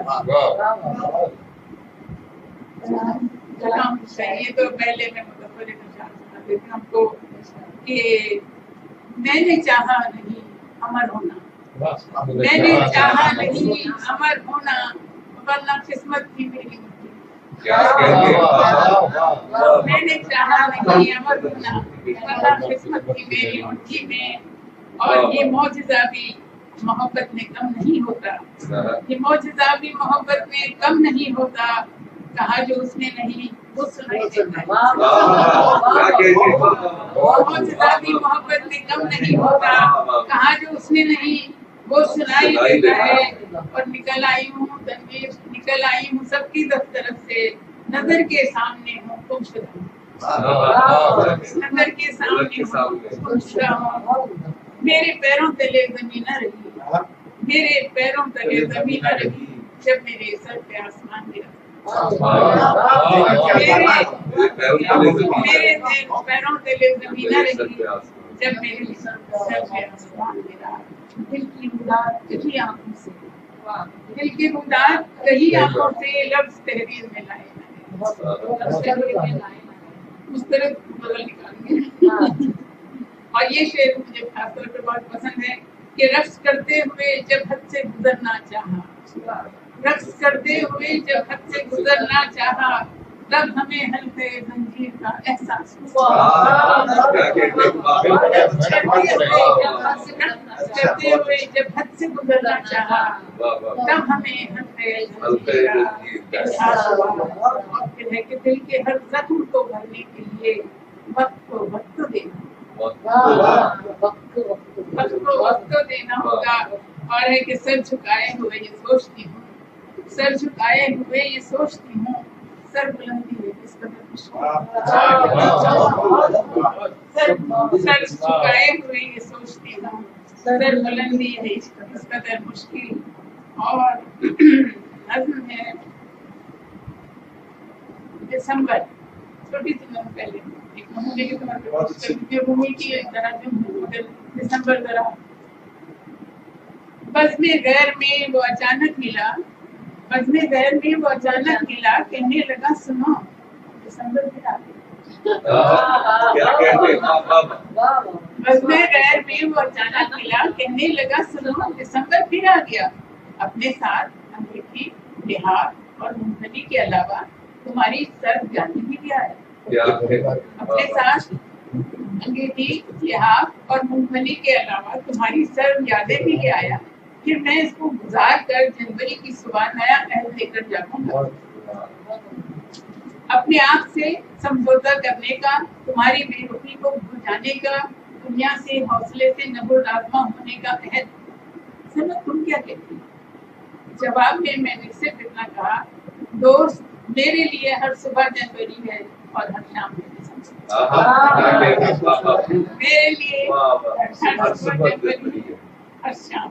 کلام چاہیے. تو پہلے میں مظفر نشان سنا دیتی ہوں آپ کو کہ میں نے چاہا نہیں امر ہونا، میں نے چاہا نہیں امر ہونا، ورنہ قسمت تھی میری مٹھی. میں نے چاہا نہیں امر ہونا، ورنہ قسمت تھی میری مٹھی میں. اور یہ معجزہ بھی محبت میں کم نہیں ہوتا، یہ معجزہ بھی محبت میں کم نہیں ہوتا. کہا جو اس نے نہیں وہ سنائی دیتا ہے. معجزہ بھی محبت میں کم نہیں ہوتا، کہا جو اس نے نہیں وہ سنائی دیتا ہے. اور نکل آئی ہوں تنویر، نکل آئی ہوں سب کی دفتر سے، نظر کے سامنے ہوں تم شدہ، نظر کے سامنے ہوں تم شدہ ہوں. میرے پیروں تلے زمین نہ رہی، میرے پیروں تلے زمین نہ رہی. जब मेरे सर पे आसमान गिरा, मेरे पैरों तले जमीन रही, जब मेरे सर पे आसमान गिरा, दिल की मुराद कही आंखों से, दिल की मुराद कही आंखों से लफ्ज तहरीर में लाए, उस तरह बदल निकालेंगे। और ये शेर मुझे खासतौर पर बहुत पसंद है कि रक्स करते हुए जब हद से गुजरना चाहा, रक्स करते हुए जब हद से गुजरना चाहा, तब हमें हल्के जंजीर का एहसास हुआ। करते हुए जब हद से गुजरना चाहा, तब हमें हल्के जंजीर का एहसास हुआ। फिर है कि दिल के हर जख्म को भरने के लिए वक्त को वक्त देना, वक्त देना होगा। और है कि सर झुकाए हुए ये सोचती हूँ, सर झुकाए हुए ये सोचती हूँ, सर बुलंदी है किस कदर मुश्किल, सर झुकाए हुए ये सोचती हूँ, सर बुलंदी है किस कदर मुश्किल। और नज़्म है दिसंबर, छोटी सी नज़्म पहले एक नमूने के तौर पे पेश करती हूँ, भूमि की दिसंबर जरा। बज़्म गैर में वो अचानक मिला, बज़्म गैर में वो अचानक मिला, कहने लगा सुनो दिसंबर फिर आ गया। बज़्म गैर में वो अचानक मिला, कहने लगा सुनो दिसंबर फिर आ गया। अपने साथ अंगीठी, लिहाफ और मूंगफली के अलावा तुम्हारी सर्द यादें भी ले आया। अपने साथ अंगीठी, लिहाफ और मूंगफली के अलावा तुम्हारी सर्द यादें भी ले आया। फिर मैं इसको गुजार कर जनवरी की सुबह नया अहद लेकर जाऊंगा। अपने आप से समझौता करने का, तुम्हारी बेरुखी को भूल जाने का, दुनिया से हौसले से नबुल-आज़मा होने का अहद। सुनो तुम क्या कहती हो? जवाब में मैंने सिर्फ इतना कहा, दोस्त मेरे लिए हर सुबह जनवरी है और हर शाम में मेरे लिए हर सुबह जनवरी है, हर शाम।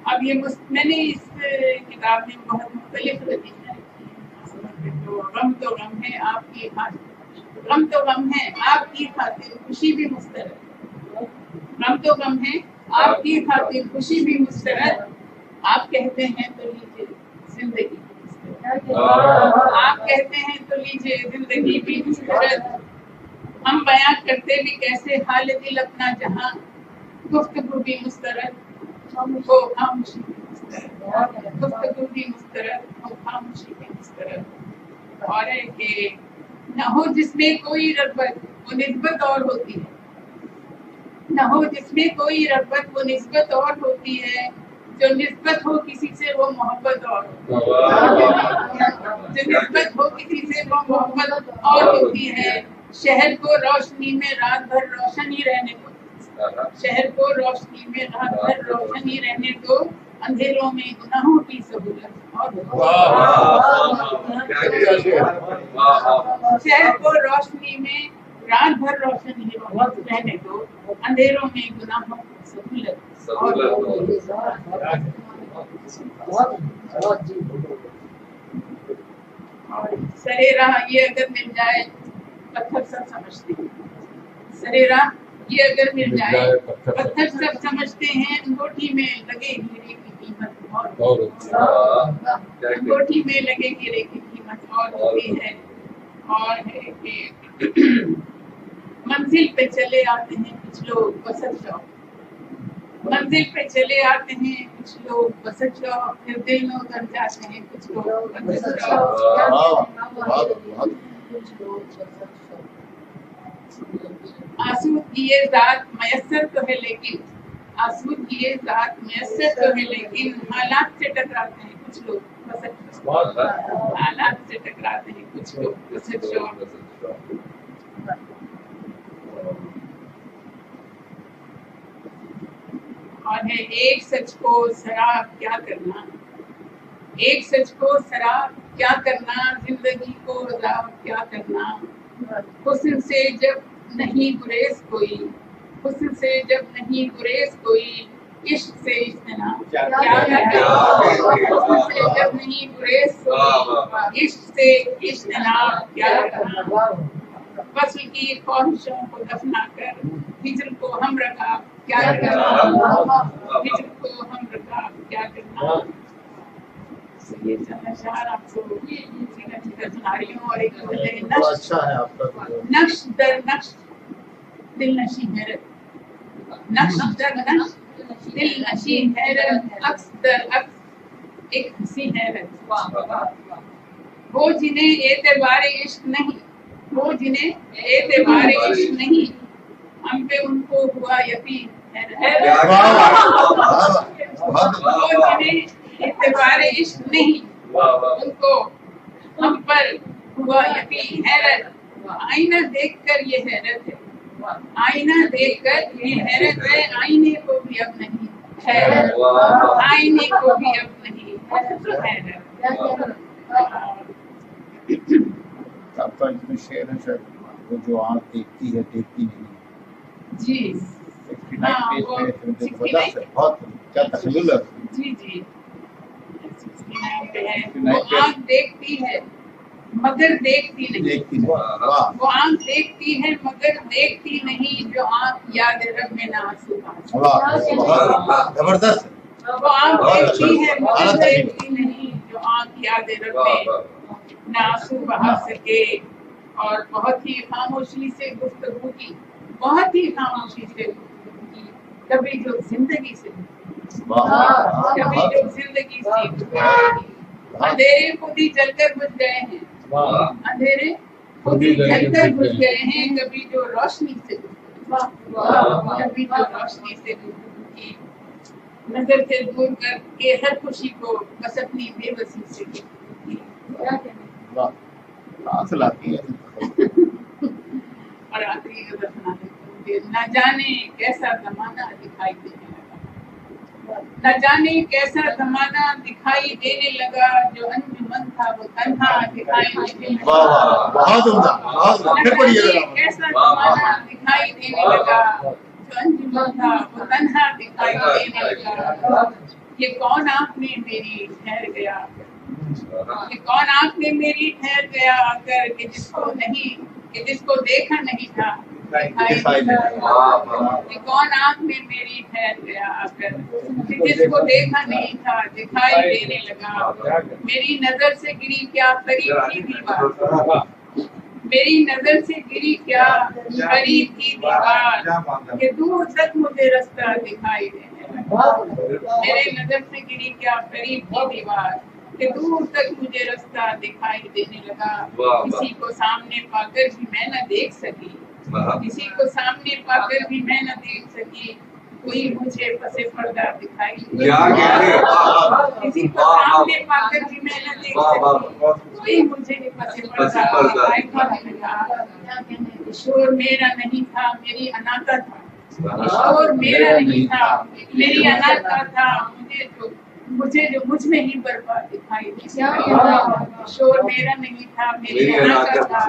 अब ये मैंने इस किताब में बहुत मुख्तलिफ लतीफ़े रखी हैं। तो गम है आपकी खातिर, गम तो गम है आपकी खातिर खुशी भी मुस्तरद, गम तो गम है आपकी खातिर खुशी भी मुस्तरद। आप कहते हैं तो लीजिए जिंदगी, आप कहते हैं तो लीजिए जिंदगी भी मुस्तरद। हम बयां करते भी कैसे हाल दिल अपना जहां, गुफ्तगू भी मुस्तरद हो खामोशी, गुफ्तगू भी मुस्तरद हो खामोशी भी मुस्तरद। और है कि न हो जिसमें कोई रग़बत वो निस्बत और होती है, न हो जिसमें कोई रग़बत वो निस्बत और होती है, जो निस्बत हो किसी से वो मोहब्बत और, जो निस्बत हो किसी से वो मोहब्बत और होती है। शहर को रोशनी में रात भर रोशन ही रहने दो, शहर को रोशनी में रात भर रोशन ही रहने दो, अंधेरों में गुनाहों की सहूलत और शहर को रोशनी में रात भर रोशन ही रहने दो, अंधेरों में गुनाहों की सहूलत। सरे राह ये अगर मिल जाए पत्थर सब समझते हैं, सरे राह ये अगर मिल जाए पत्थर सब समझते हैं। अंगूठी में लगे हीरे की कीमत और, अंगूठी में लगे हीरे की कीमत और होती है। और है कि मंजिल पे चले आते हैं कुछ लोग बसत शौक, मंजिल पे चले आते हैं कुछ लोग बसत शौक, फिर दिल में उतर जाते हैं कुछ लोग बसत शौक। आसूद की ये जात मयस्सर तो है लेकिन, आसूद की ये जात मयस्सर तो है लेकिन, हालात से टकराते हैं कुछ लोग बसत शौक, हालात से टकराते हैं कुछ लोग बसत शौक। और है एक सच को शराब क्या करना, एक सच को शराब क्या करना, जिंदगी को अज़ाब क्या करना। हुस्न से जब नहीं गुरेज कोई, हुस्न से जब नहीं गुरेज कोई, عشق سے اجتناب کیا کیا کرنا، حسن سے جب نہیں گریز عشق سے اجتناب کیا کرنا، فصل کی خواہشوں کو دفنا کر ہجر کو ہم رکھا کیا کرنا، ہجر کو ہم رکھا کیا کرنا۔ یہ چند اشعار آپ کو سیدھا سیدھا سنا رہی ہوں، اور ایک بڑا اچھا ہے آپ کا نقش در نقش دل نشی حیرت، نقش در نقش دل نشی حیرت، عکس در عکس ایک ہنسی حیرت، وہ جنہیں اعتبار عشق نہیں، وہ جنہیں اعتبار عشق نہیں، ہم پہ ان کو ہوا یقین حیرت، وہ جنہیں اعتبار عشق نہیں، ان کو ہم پر ہوا یقین حیرت، آئینہ دیکھ کر یہ حیرت ہے، آئینہ دیکھ کر یہ حیرت ہے، آئینے کو بھی اب نہیں حیرت، آئینے کو بھی اب نہیں حیرت۔ آپ کا اس میں شعر ہے شاید، وہ جو آنکھ دیکھتی ہے دیکھتی نہیں، جی 69 پیج پہ زبردست ہے، بہت کیا تخیل ہے۔ جی جی 69 پہ ہے، وہ آنکھ دیکھتی ہے مگر دیکھتی نہیں، دیکھتی نہیں، واہ وہ آنکھ دیکھتی ہے مگر دیکھتی نہیں، جو آنکھ یاد رب میں نہ آنسو بہاتی، واہ بہت زبردست ہے۔ وہ آنکھ دیکھتی ہے مگر دیکھتی نہیں، جو آنکھ یاد رب میں نہ آنسو بہا سکے، اور بہت ہی خاموشی سے گفتگو کی، بہت ہی خاموشی سے گفتگو کی، کبھی جو زندگی سے کبھی جو زندگی سے گفتگو کی، اندھیرے خود ہی جل کر بجھ گئے ہیں، اندھیرے خود ہی جل کر بجھ گئے ہیں، کبھی جو روشنی سے کبھی جو روشنی سے گفتگو کی، نظر سے دور کر کے ہر خوشی کو بس اپنی بے بسی سے گفتگو کی۔ واہ کہاں سے لاتی ہے؟ اور آخری غزل سنا دیتی ہوں کہ نہ جانے کیسا زمانہ دکھائی دینے لگا، نہ جانے کیسا زمانہ دکھائی دینے لگا، جو انجمن تھا وہ تنہا دکھائی دینے لگا، واہ واہ بہت عمدہ بہت عمدہ، پھر پڑھیے نہ ذرا۔ جانے کیسا زمانہ دکھائی دینے لگا، جو انجمن تھا وہ تنہا دکھائی دینے لگا، یہ کون آنکھ میں میری ٹھہر گیا، یہ کون آنکھ میں میری ٹھہر گیا آ کر، کہ جس کو نہیں، کہ جس کو دیکھا نہیں تھا دکھائی دینے لگا، یہ کون آنکھ میں میری ٹھہر گیا آ کر، کہ جس کو دیکھا نہیں تھا دکھائی دینے لگا، میری نظر سے گری کیا قریب کی دیوار، میری نظر سے گری کیا قریب کی دیوار، کہ دور تک مجھے رستہ دکھائی دینے لگا، میرے نظر سے گری کیا قریب کی دیوار، کہ دور تک مجھے رستہ دکھائی دینے لگا، کسی کو سامنے پا کر بھی میں نہ دیکھ سکی، کسی کو سامنے پا کر بھی میں نہ دیکھ سکی، کوئی مجھے پس پردہ دکھائی دے، کسی کو سامنے پا کر بھی میں نہ دیکھ سکی، کوئی مجھے پس پردہ دکھائی دینے لگا، شور میرا نہیں تھا میری انا کا تھا، شور میرا نہیں تھا میری انا کا تھا، مجھے جو مجھ میں ہی برپا دکھائی دیا، شور میرا نہیں تھا میری انا کا تھا،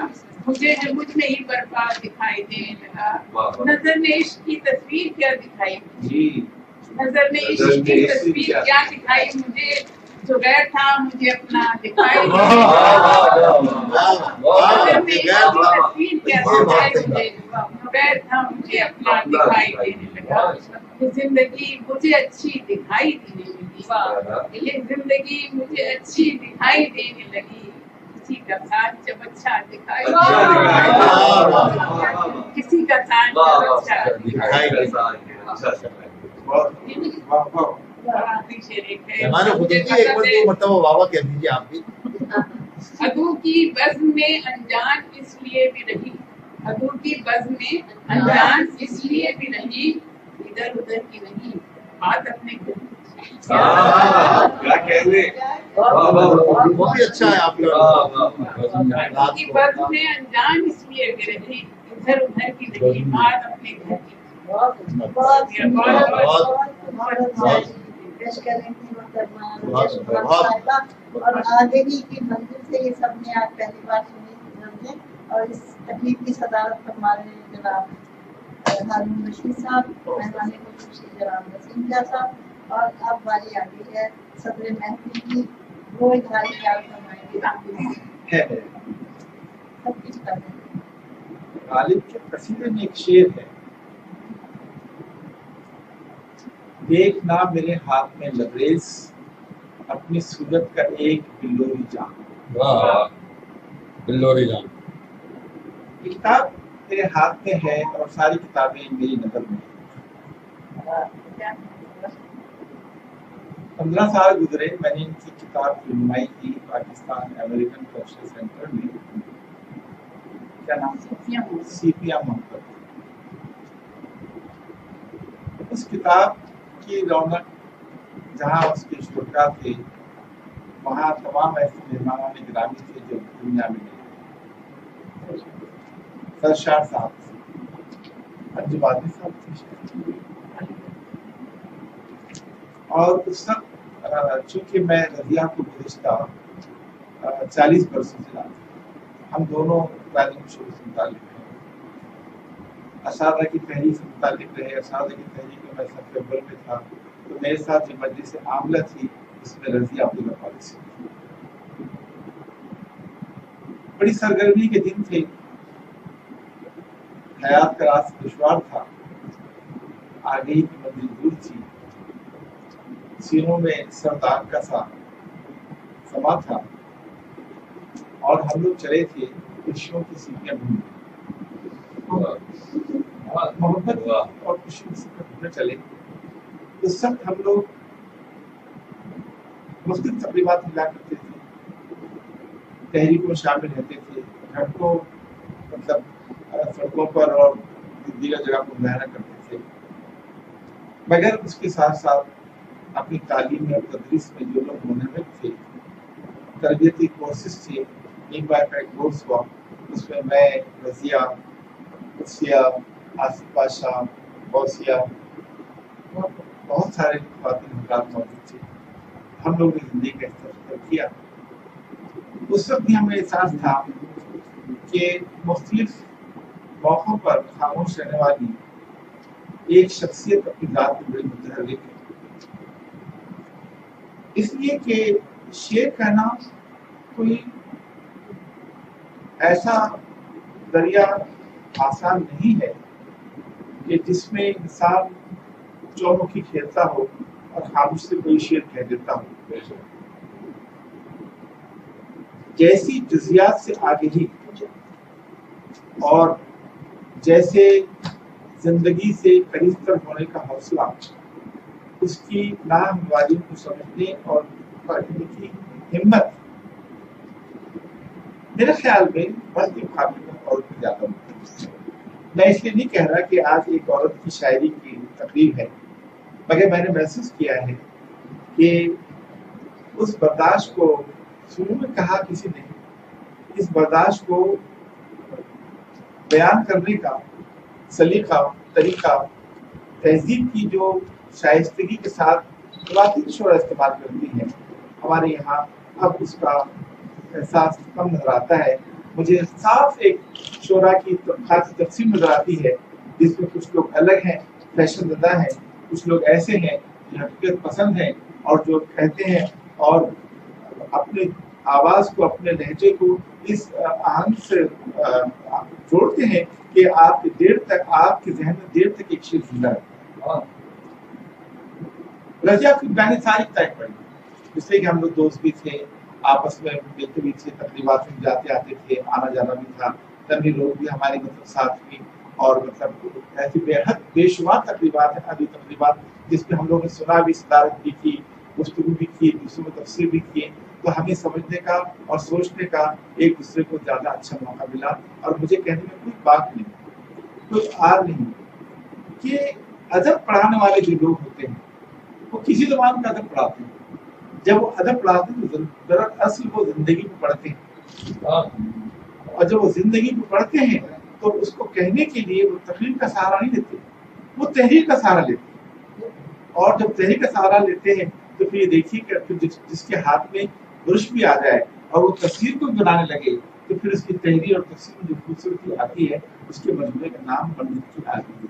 مجھے جو مجھ میں ہی برپا دکھائی دینے لگا، نظر نے عشق کی تصویر کیا دکھائی، نظر نے عشق کی تصویر کیا دکھائی مجھے، جو غیر تھا مجھے اپنا دکھائی دینے لگا، نظر نے عشق کی تصویر کیا دکھائی مجھے، جو غیر تھا مجھے اپنا دکھائی دینے لگا، یہ زندگی مجھے اچھی دکھائی دینے لگی، یہ زندگی مجھے اچھی دکھائی دینے لگی، کسی کا ساتھ جب اچھا دکھائی، کسی کا ساتھ جب اچھا دکھائی، آخری شعر ایک ہے، عدو کی بزم میں انجان اس لیے بھی رہی، عدو کی بزم میں انجان اس لیے بھی رہی، ادھر ادھر کی نہیں بات اپنے گھر کیا کہنے، وہ بھی اچھا ہے آپ کا۔ عدو کی بزم میں انجان اس لیے بھی رہی، ادھر ادھر کی نہیں بات اپنے گھر کی، اور آگہی کی منزل سے یہ سب نے آج پہلی بار سنی، اور اس تکلیف کی صدارت فرما رہے ہیں جناب और हारून रशीद साहब, मेहमान खुसूसी जनाब नसीम शाह साहब, और अब बारी आ गई है सदर महफिल की, वो इजहार ख्याल फरमाएंगे। है सब कुछ कर दें। गालिब के कसीदे में एक शेर है, देख ना मेरे हाथ में लबरेज, अपनी सूरत का एक बिल्लोरी जान। वाह, बिल्लोरी जान। ये किताब मेरे हाथ में है और सारी किताबें मेरी नजर में है। 15 साल गुजरे, मैंने इनकी किताब की नुमाई की पाकिस्तान अमेरिकन कल्चरल सेंटर में, क्या नाम है, सीपिया मोहब्बत। उस किताब की रौनक जहाँ उसके शुरा थे, वहाँ तमाम ऐसे मेहमान गिरामी थे जो दुनिया में नहीं। सरशार साहब थे, अंजुबादी साहब थे, और उस वक्त चूंकि मैं रजिया को गुज़िश्ता 40 बरसों से जानता, हम दोनों तालीम शुरू से मुतालिक हैं, असादा की तहरीक से मुतालिक रहे। असादा की तहरीक में मैं सबसे अव्वल में था, तो मेरे साथ जो मजलिस आमला थी उसमें रज़िया अब्दुल्ला फारिसी थी। बड़ी सरगर्मी के दिन थे, हयात का रास्ता दुश्वार था, आगे की मंजिल दूर थी, सीनों में सरदार का सा समा था, और हम लोग चले थे खुशियों की सीपियां ढूंढने, मोहब्बत और खुशियों की सीपियां ढूंढने चले। उस वक्त हम लोग मुख्तलिफ तकरीबात मिला करते थे, तहरीकों में शामिल रहते थे, घंटों मतलब सड़कों पर और दीगर जगह पर मुजाहरा करते थे, मगर उसके साथ साथ अपनी तालीम में और तदरीस में जो लोग मुनहमिक थे, तरबियती कोर्सेज थे, एक बार का एक कोर्स हुआ, उसमें मैं, रज़िया, उसिया, आसिफ पाशा, गौसिया, बहुत सारे ख़वातीन हज़रात मौजूद थे। हम लोग ने ज़िंदगी का इस्तेमाल किया। उस वक्त भी हमें एहसास था कि मुख्तलिफ मौक़ों पर खामोश रहने वाली एक शख्सियत अपनी ज़ात में बड़ी मुतहर्रिक है, इसलिए कि शेर कहना कोई ऐसा दरिया आसान नहीं है कि जिसमें इंसान चौमुखी खेलता हो और खामोश से कोई शेर कह देता हो। जैसी जुज़ियात से आगे और जैसे जिंदगी से करीब तर होने का हौसला, उसकी नाहमवारियों को समझने और पढ़ने की हिम्मत मेरे ख्याल में मर्द के मुकाबले में औरत में ज्यादा होती है। मैं इसलिए नहीं कह रहा कि आज एक औरत की शायरी की तकरीब है, मगर मैंने महसूस किया है कि उस बर्दाश्त को शुरू में कहा किसी ने, इस बर्दाश्त को बयान करने का सलीका, तरीका, तहजीब की जो शाइस्तगी के साथ ख़वातीन शोरा इस्तेमाल करती हैं, हमारे यहाँ अब उसका एहसास कम नजर आता है। मुझे साफ एक शोरा की खास तकसीम नजर आती है, जिसमें कुछ लोग अलग हैं, फैशन ज़दा हैं, कुछ लोग ऐसे हैं जो हकीकत पसंद हैं और जो कहते हैं और अपने आवाज़ को, अपने लहजे को इस आहंग से जोड़ते हैं कि आपके देर तक, आपके जहन में देर तक एक शेर जिंदा है। रज़िया की मैंने सारी तय पढ़ी, इसलिए कि हम लोग दोस्त भी थे, आपस में मिलते भी थे, तकरीबात में जाते आते थे, आना जाना भी था, तभी लोग भी हमारे मतलब साथ भी, और मतलब ऐसी बेहद बेशुमार तकरीबात है, अभी तकरीबात जिसमें हम लोगों ने सुना भी, सदारत भी की, गुफ्तगू भी की, दूसरों में तफसीर भी किए, तो हमें समझने का और सोचने का एक दूसरे को ज़्यादा अच्छा मौका मिला। और मुझे कहने में कोई बात नहीं, कोई आर नहीं कि अदब पढ़ाने वाले जो लोग होते हैं वो किसी ज़बान का अदब पढ़ाते हैं, जब वो अदब पढ़ाते हैं तो दरअसल वो जिंदगी में पढ़ते हैं, और जब वो जिंदगी में पढ़ते हैं तो उसको कहने के लिए वो तकरीर का सहारा नहीं लेते, वो तहरीर का सहारा लेते हैं। और जब तहरीर का सहारा लेते हैं तो फिर देखिए कि फिर जिसके हाथ में ब्रश भी आ जाए और वो तस्वीर को बनाने लगे, तो फिर उसकी तहरीर और तस्वीर में जो खूबसूरती आती है, उसके मजमूए का नाम पंडित की आदमी है।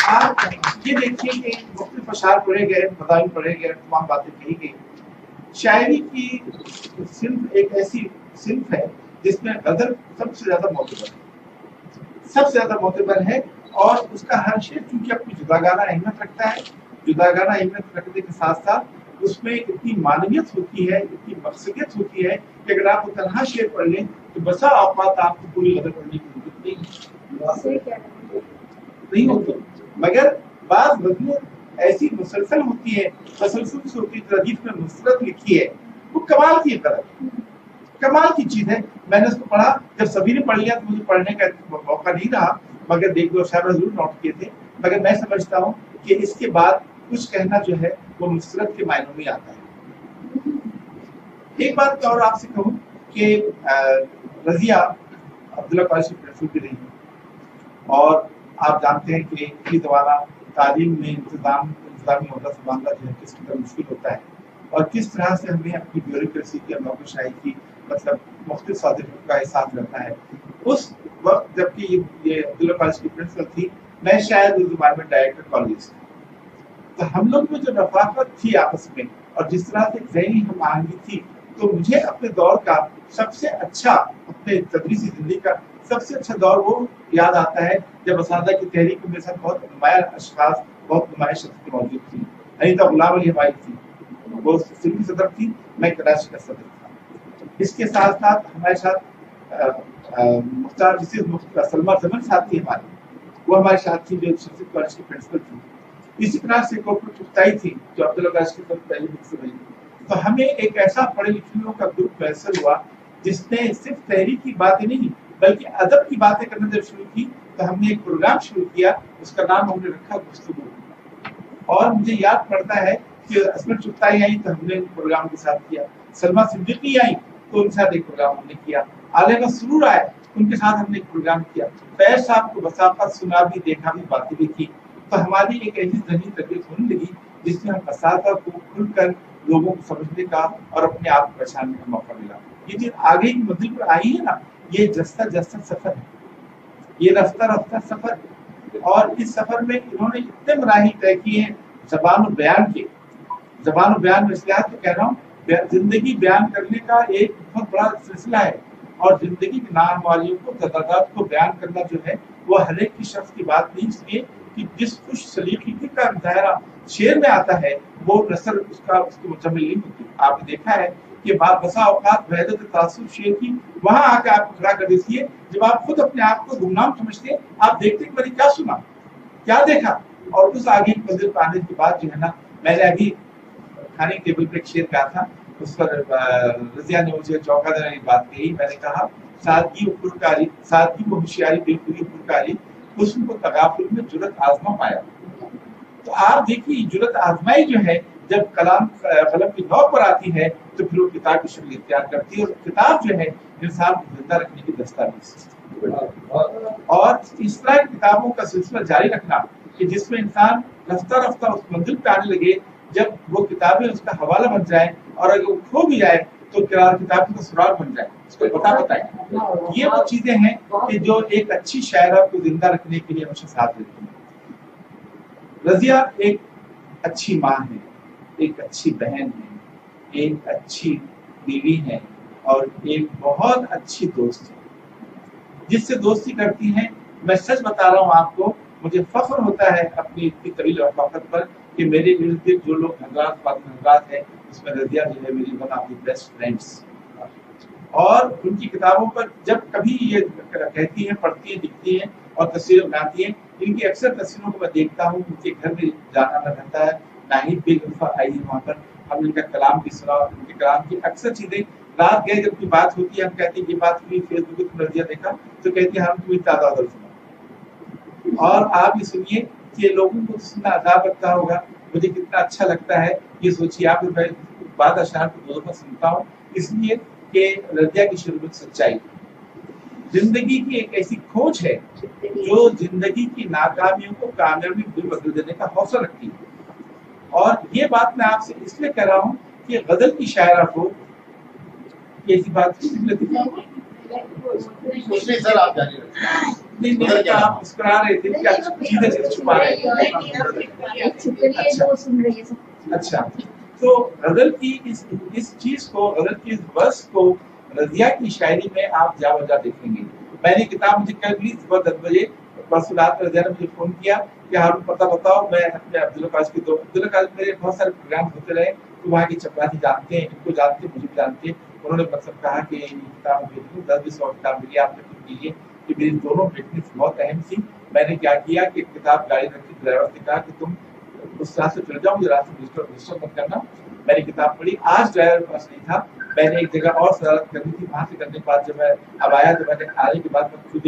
आप ये देखिए कि मुख्तलिफ अशार पढ़े गए, मज़ाहिर पढ़े गए, तमाम बातें कही गई। शायरी की सिर्फ एक ऐसी सिर्फ है जिसमें गज़ल सबसे ज्यादा मोतबर है, और उसका हर शेर क्योंकि अपनी जुदागाना अहमियत रखता है, जुदागाना अहमियत रखने के साथ साथ उसमें इतनी मानवियत होती है, इतनी मकसदियत होती है कि अगर आप तन्हा शेर पढ़ लें तो बसा औकात आपको पूरी गज़ल पढ़ने की जरूरत नहीं होती। मगर बाज़ गज़लें ऐसी मुसलसल होती है, तसलसल से होती है, रदीफ में नुसरत लिखी है, वो कमाल की तरह कमाल की चीज है। मैंने उसको पढ़ा, जब सभी ने पढ़ लिया तो मुझे पढ़ने का मौका नहीं रहा, मगर देख दो शायद जरूर नोट किए थे। मगर मैं समझता हूँ कि इसके बाद कुछ कहना जो है वो नुसरत के मायनों में आता है। एक बात और आपसे कहूँ कि रजिया अब्दुल्ला कॉलेज की प्रिंसिपल भी रही, और आप जानते हैं कि इसी दौरान तालीम में इंतजामी होता संभालना जो है किस तरह मुश्किल होता है, और किस तरह से हमें अपनी ब्यूरोक्रेसी की, नौकरशाही की, मतलब मुख्तलिफ साजिशों का एहसास रहता है। उस वक्त जबकि ये अब्दुल्ला कॉलेज की प्रिंसिपल थी, मैं शायद उस ज़माने में डायरेक्टर कॉलेज था, तो हम लोग में जो रफाकत थी आपस में और जिस तरह से ज़हनी हम आहंगी थी, तो मुझे अपने दौर का सबसे अच्छा, अपने तदरीसी जिंदगी का सबसे अच्छा दौर वो याद आता है जब असादा की तहरीक में मेरे साथ बहुत नुमाया अशखास, बहुत नुमाया शख्सियत मौजूद थी। अनीता गुलाम अली हमारी थी, वो सिंधी सदर थी, मैं कराची का सदर था। इसके साथ साथ हमारे साथ मुख्तार सलमा जमन साथ थी हमारी, वो हमारे साथ थी जो शख्सियत कॉलेज की प्रिंसिपल थी। इसी तरह से कोपल चुगताई थी जो अब्दुल्ला कॉलेज की पहली मुख्य बनी। तो हमें एक ऐसा पढ़े लिखे लोगों का ग्रुप मैसर हुआ जिसने सिर्फ तहरीक की बातें नहीं बल्कि अदब की बातें करना जब शुरू की, तो हमने एक प्रोग्राम शुरू किया, उसका नाम हमने रखा गुफ्तगू। और मुझे याद पड़ता है कि असमत चुगताई आई तो हमने प्रोग्राम के साथ किया, सलमा सिद्दीकी आई तो उनके साथ एक प्रोग्राम हमने किया, आलिया मसरूर आए उनके साथ हमने एक प्रोग्राम किया, फैज साहब को बसाफत सुना भी, देखा भी, बातें भी की। तो हमारी एक ऐसी ज़हनी तरबियत होने लगी जिसमें हम असातिज़ा को खुलकर लोगों को समझने का और अपने आप को पहचानने का मौका मिला। ये चीज आगे की मंजिल पर आई है ना, ये जस्ता जस्ता सफर है, ये रफ्ता रफ्ता सफर है। और इस सफर में इन्होंने इतने मराहिल तय किए हैं ज़बान और बयान के। ज़बान और बयान में इसलिए तो कह रहा हूँ, जिंदगी बयान करने का एक बहुत बड़ा सिलसिला है, और जिंदगी के नामवालियों को, तदादात को बयान करना जो है वो हर एक की शख्स की बात नहीं, इसलिए कि जिस खुश सलीक़ी का दायरा शेर में आता है वो नसर उसकी मुकम्मल नहीं होती। आपने देखा है कि बसा औकात वहदत तासुब शेर की वहां आकर आप खड़ा कर दीजिए, जब आप खुद अपने आप को गुमनाम समझते हैं, आप देखते हैं मैंने क्या सुना, क्या देखा, और उस आगे मंजिल पर आने के बाद जो है ना, मैंने अभी खाने के टेबल पे एक शेर कहा था, उस पर रजिया ने मुझे चौंका देने की बात कही। मैंने कहा सादगी वो होशियारी बेखुदी पुरकारी, हुस्न को तगाफुल में जुर्रत आजमा पाया। तो आप देखिए जुर्रत आजमाई जो है जब कलम की नौ पर आती है तो फिर वो किताब की शक्ल इख्तियार करती है, और किताब जो है इंसान को जिंदा रखने की दस्तावेज। और इस तरह की किताबों का सिलसिला जारी रखना कि जिसमें इंसान रफ्ता रफ्ता उस मंजिल पे आने लगे, जब वो किताबें उसका हवाला बन जाए, और अगर वो खो भी जाए तो किताब का सुराग बन जाए, उसको पता बताए। ये वो चीजें हैं कि जो एक अच्छी शायरा को जिंदा रखने के लिए हमेशा साथ देती हैं। रजिया एक अच्छी माँ है, एक अच्छी बहन है, एक अच्छी बीवी है, और एक बहुत अच्छी दोस्त है। जिससे दोस्ती करती हैं, मैं सच बता रहा हूँ आपको, मुझे फख्र होता है अपनी इतनी तवील रफ़ाकत पर कि मेरे इर्द गिर्द जो लोग हज़रात हैं, उसमें रजिया जो है मेरी one of the best friends. और उनकी किताबों पर जब कभी ये कहती हैं, पढ़ती हैं, लिखती हैं और तस्वीरें बनाती हैं, इनकी अक्सर तस्वीरों को मैं देखता हूँ, उनके घर में जाना रहता है। नाहिद बेगुल्फा आई है वहाँ पर, हम इनका कलाम भी सुना, उनके कलाम की अक्सर चीज़ें रात गए जब कोई बात होती है, हम कहते हैं ये बात हुई फेसबुक पर रजिया देखा, तो कहते हैं हम तुम्हें ताज़ा सुना। और आप ये सुनिए कि लोगों को सुनना अजाब लगता होगा, मुझे कितना अच्छा लगता है ये सोचिए आप। मैं बाद अशार को 2 दफा सुनता हूँ, इसलिए कि रजिया की शुरू में सच्चाई, जिंदगी की एक ऐसी खोज है जो जिंदगी की नाकामियों को कामयाबी में बदल देने का हौसला रखती है। और ये बात मैं आपसे इसलिए कह रहा हूँ कि गजल की शायरा को ऐसी बात सर आप जानिए। नहीं नहीं क्या आप मुस्कुरा रहे थे क्या चीजें से छुपा रहे थे? अच्छा, तो गजल की इस चीज को, गजल की इस वर्ष को रजिया की शायरी में आप जा वजह देखेंगे। मैंने किताब मुझे कल भी सुबह 10 बजे परसों रात रजिया ने मुझे फोन किया कि हारून पता बताओ, मैं अपने अब्दुल काज मेरे बहुत सारे प्रोग्राम होते रहे, तो वहाँ की चपरासी जानते हैं, इनको जानते हैं, मुझे भी जानते हैं। उन्होंने मतलब कहा कि ये किताब मुझे 10-20 और किताब मिली, आपने कुछ कीजिए कि मेरी दोनों फिटनेस बहुत अहम थी। मैंने क्या किया कि किताब गाड़ी रखी, ड्राइवर से कहा कि तुम उस रास्ते चले जाओ, मुझे रास्ते डिस्टर्ब मत करना। मैंने किताब पढ़ी। आज ड्राइवर के पास नहीं था, मैंने एक जगह और शरारत करनी थी, वहां से करने के बाद जब मैं अब आया तो मैंने आने के बाद खुद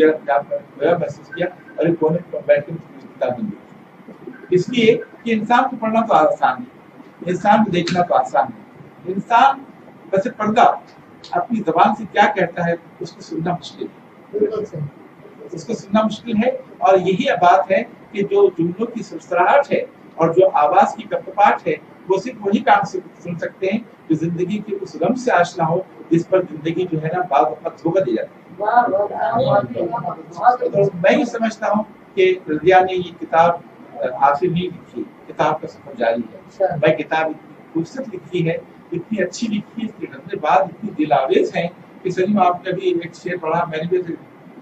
महसूस किया और एक कोने पर बैठ के किताब मिली। इसलिए कि इंसान को पढ़ना तो आसान है, इंसान को देखना तो आसान है, इंसान वैसे पर्दा अपनी जबान से क्या कहता है उसको सुनना मुश्किल है, उसको सुनना मुश्किल है। और यही बात है कि जो जुमलों की सुरसराहट है और जो आवाज की कपकपाहट है वो सिर्फ वही काम से सुन सकते हैं जो जिंदगी के उस रंग से आशना हो जिस पर जिंदगी जो है ना बाद वक्त धोखा दी जाती है। तो मैं ये समझता हूँ कि रजिया ने ये किताब आखिर नहीं लिखी, किताब का सफर जारी है। मैं किताब इतनी खूबसूरत लिखी है, इतनी अच्छी लिखी है, इसके गजलेबाज इतनी दिलावेज हैं कि सलीम आपने भी एक शेर पढ़ा, मैंने भी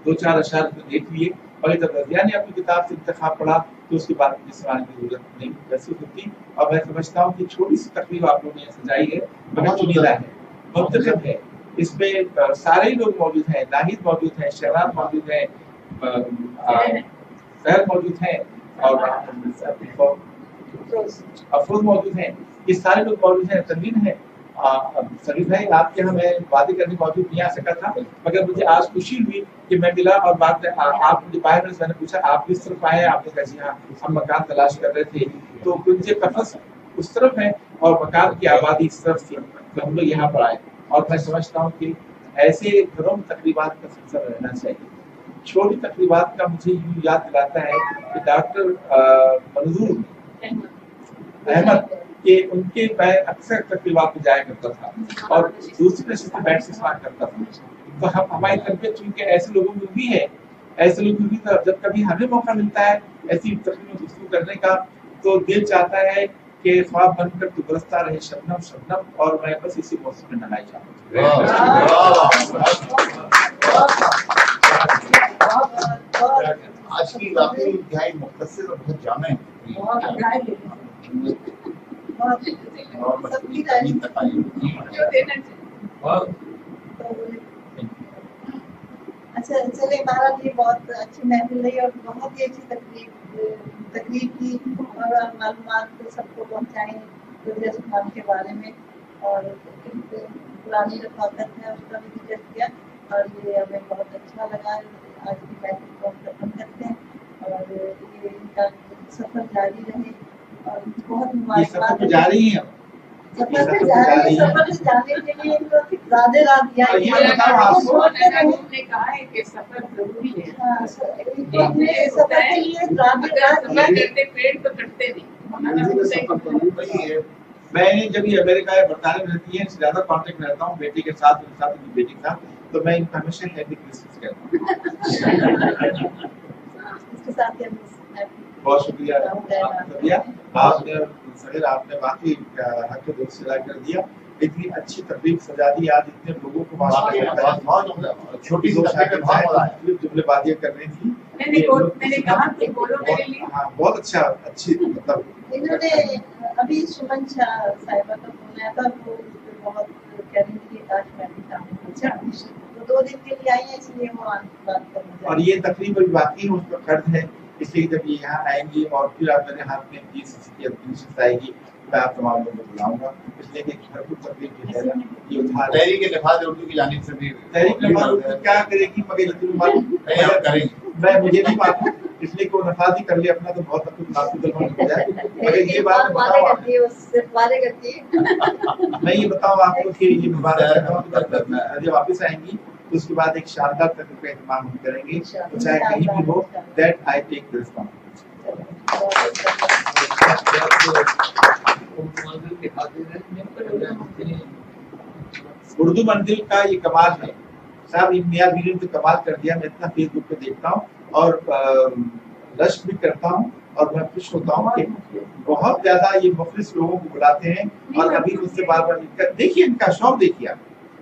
2-4 अशार देख लिए, और जब रजिया ने अपनी किताब से इंतखाब पढ़ा तो उसके बाद मुझे सुनाने की जरूरत नहीं महसूस होती। और मैं समझता हूँ कि छोटी सी तकरीब आप लोगों ने सजाई है, मगर चुनीदा है, मुख्तलिफ है। इसमें सारे लोग मौजूद हैं, नाहिद मौजूद हैं, शहनाज मौजूद हैं, सहर मौजूद हैं और अफरोज मौजूद हैं, ये सारे लोग मौजूद हैं, तनवीन है। सभी भाई आपके यहाँ मैं बातें करने मौजूद नहीं आ सका था, मगर मुझे आज खुशी हुई कि मैं मिला और बात आप मुझे बाहर मैंने पूछा आप किस तरफ आए, आपने कहा जी हाँ हम मकान तलाश कर रहे थे, तो मुझे कफस उस तरफ है और मकान की आबादी इस तरफ थी, तो हम लोग यहाँ पर आए। और मैं समझता हूँ कि ऐसे घरों में तकरीबात का सिलसिला रहना चाहिए। छोटी तकरीबात का मुझे यूँ याद दिलाता है कि डॉक्टर मंजूर अहमद कि उनके मैं अक्सर तकरीबात में जाया करता था और दूसरी नस्ल से बैठ से स्टार्ट करता था। तो हम हमारी तरबियत चूंकि ऐसे लोगों में भी है, ऐसे लोगों में भी जब कभी हमें मौका मिलता है ऐसी तकरीब में गुफ्तगू करने का तो दिल चाहता है कि ख्वाब बनकर तू बरसता रहे शबनम शबनम, और मैं बस इसी मौसम में नहाई जाऊँ। आज की आपकी इंतहाई मुख्तसर और बहुत जामे है। अच्छा चले महाराज, ये बहुत अच्छी महफिल रही और बहुत ही अच्छी तकरीब की और मालूमात को सबको पहुँचाएं रजिया के बारे में, और पुरानी रफाकत है उसका भी जिक्र किया और ये हमें बहुत अच्छा लगा। आज की महफिल को हम खत्म करते हैं और ये इनका सफर जारी रहे और बहुत मुबारकबाद जारी है। सफर से जाने के लिए इनको राधे राधे कहा है कि सफर जरूरी है। सफर के लिए राधे राधे पेड़ तो कटते नहीं। मैं जब ये अमेरिका या बरतानिया में रहती है इससे ज्यादा कांटेक्ट में रहता हूँ बेटी के साथ, मेरे साथ मेरी बेटी का, तो मैं इनका हमेशा हैप्पी क्रिसमस कहता हूँ। इसके साथ बहुत शुक्रिया आपने सर, आपने वाकई हक के दिल से अदा कर दिया, इतनी अच्छी तकरीब सजा दी, आज इतने लोगों को छोटी जुमलेबाजियां कर रही थी। मैंने कहा कि बोलो मेरे लिए। हाँ बहुत अच्छा, अच्छी मतलब इन्होंने अभी सुमन शाह साहिबा का फोन आया था, वो बहुत कह रही थी काश मैं भी शामिल। अच्छा तो 2 दिन के लिए आई है इसलिए वो बात करने। और ये तकरीब अभी बाकी है, उस पर कर्ज है, इसलिए जब ये यहाँ आएंगी और फिर आप मेरे हाथ में 20 आएगी मैं आप तमाम लोगों को बुलाऊंगा, इसलिए कि भरपूर तकलीफ जो है ना ये उठा तहरीक नफाज उर्दू की जानिब से भी तहरीक नफाज क्या करेगी मगर करेंगे मैं मुझे नहीं मालूम, इसलिए को नफाज ही कर ले अपना तो बहुत कुछ हो जाए। मगर ये बात मैं ये बताऊँ आपको कि ये मुबारक जब वापस आएंगी तो उसके बाद एक शानदार तकरीब का इंतजाम हम करेंगे, तो चाहे कहीं भी हो, that I take the Urdu मंजिल का ये कमाल है साहब इन मियां बीवी ने तो कमाल कर दिया, मैं इतना फेसबुक पे देखता हूँ और रश भी करता हूँ और मैं खुश होता हूँ कि बहुत ज्यादा ये मुखलिस लोगों को बुलाते हैं और अभी मुझसे बार बार देखिए इनका शौक, देखिए आप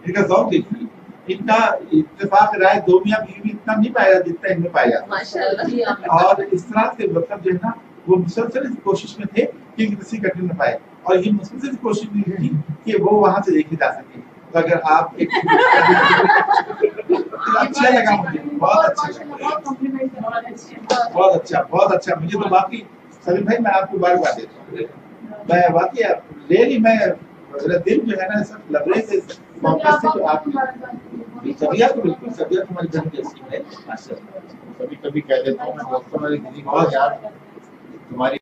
इनका शौक देखिए, इतना इत्तेफाक राय दो मियां बीवी इतना नहीं पाया जितना इनमें पाया माशाल्लाह। और इस तरह से मतलब जो है ना वो मुसलसल इस कोशिश में थे कि किसी कठिन न पाए, और ये मुसलसल कोशिश नहीं थी कि वो वहां से देखी जा सके। तो अगर आप एक अच्छा लगा मुझे, बहुत अच्छा लगा, बहुत अच्छा मुझे तो बाकी सलीम भाई मैं आपको बार बार देता हूँ, मैं वाकई रियली मैं मेरा दिल जो है ना सब लबरे से वापस से तो आप सबिया तो बिल्कुल सबिया तुम्हारी बहन जैसी है, कभी कभी कह देता हूँ मैं दोस्तों मेरी दीदी बहुत यार तुम्हारी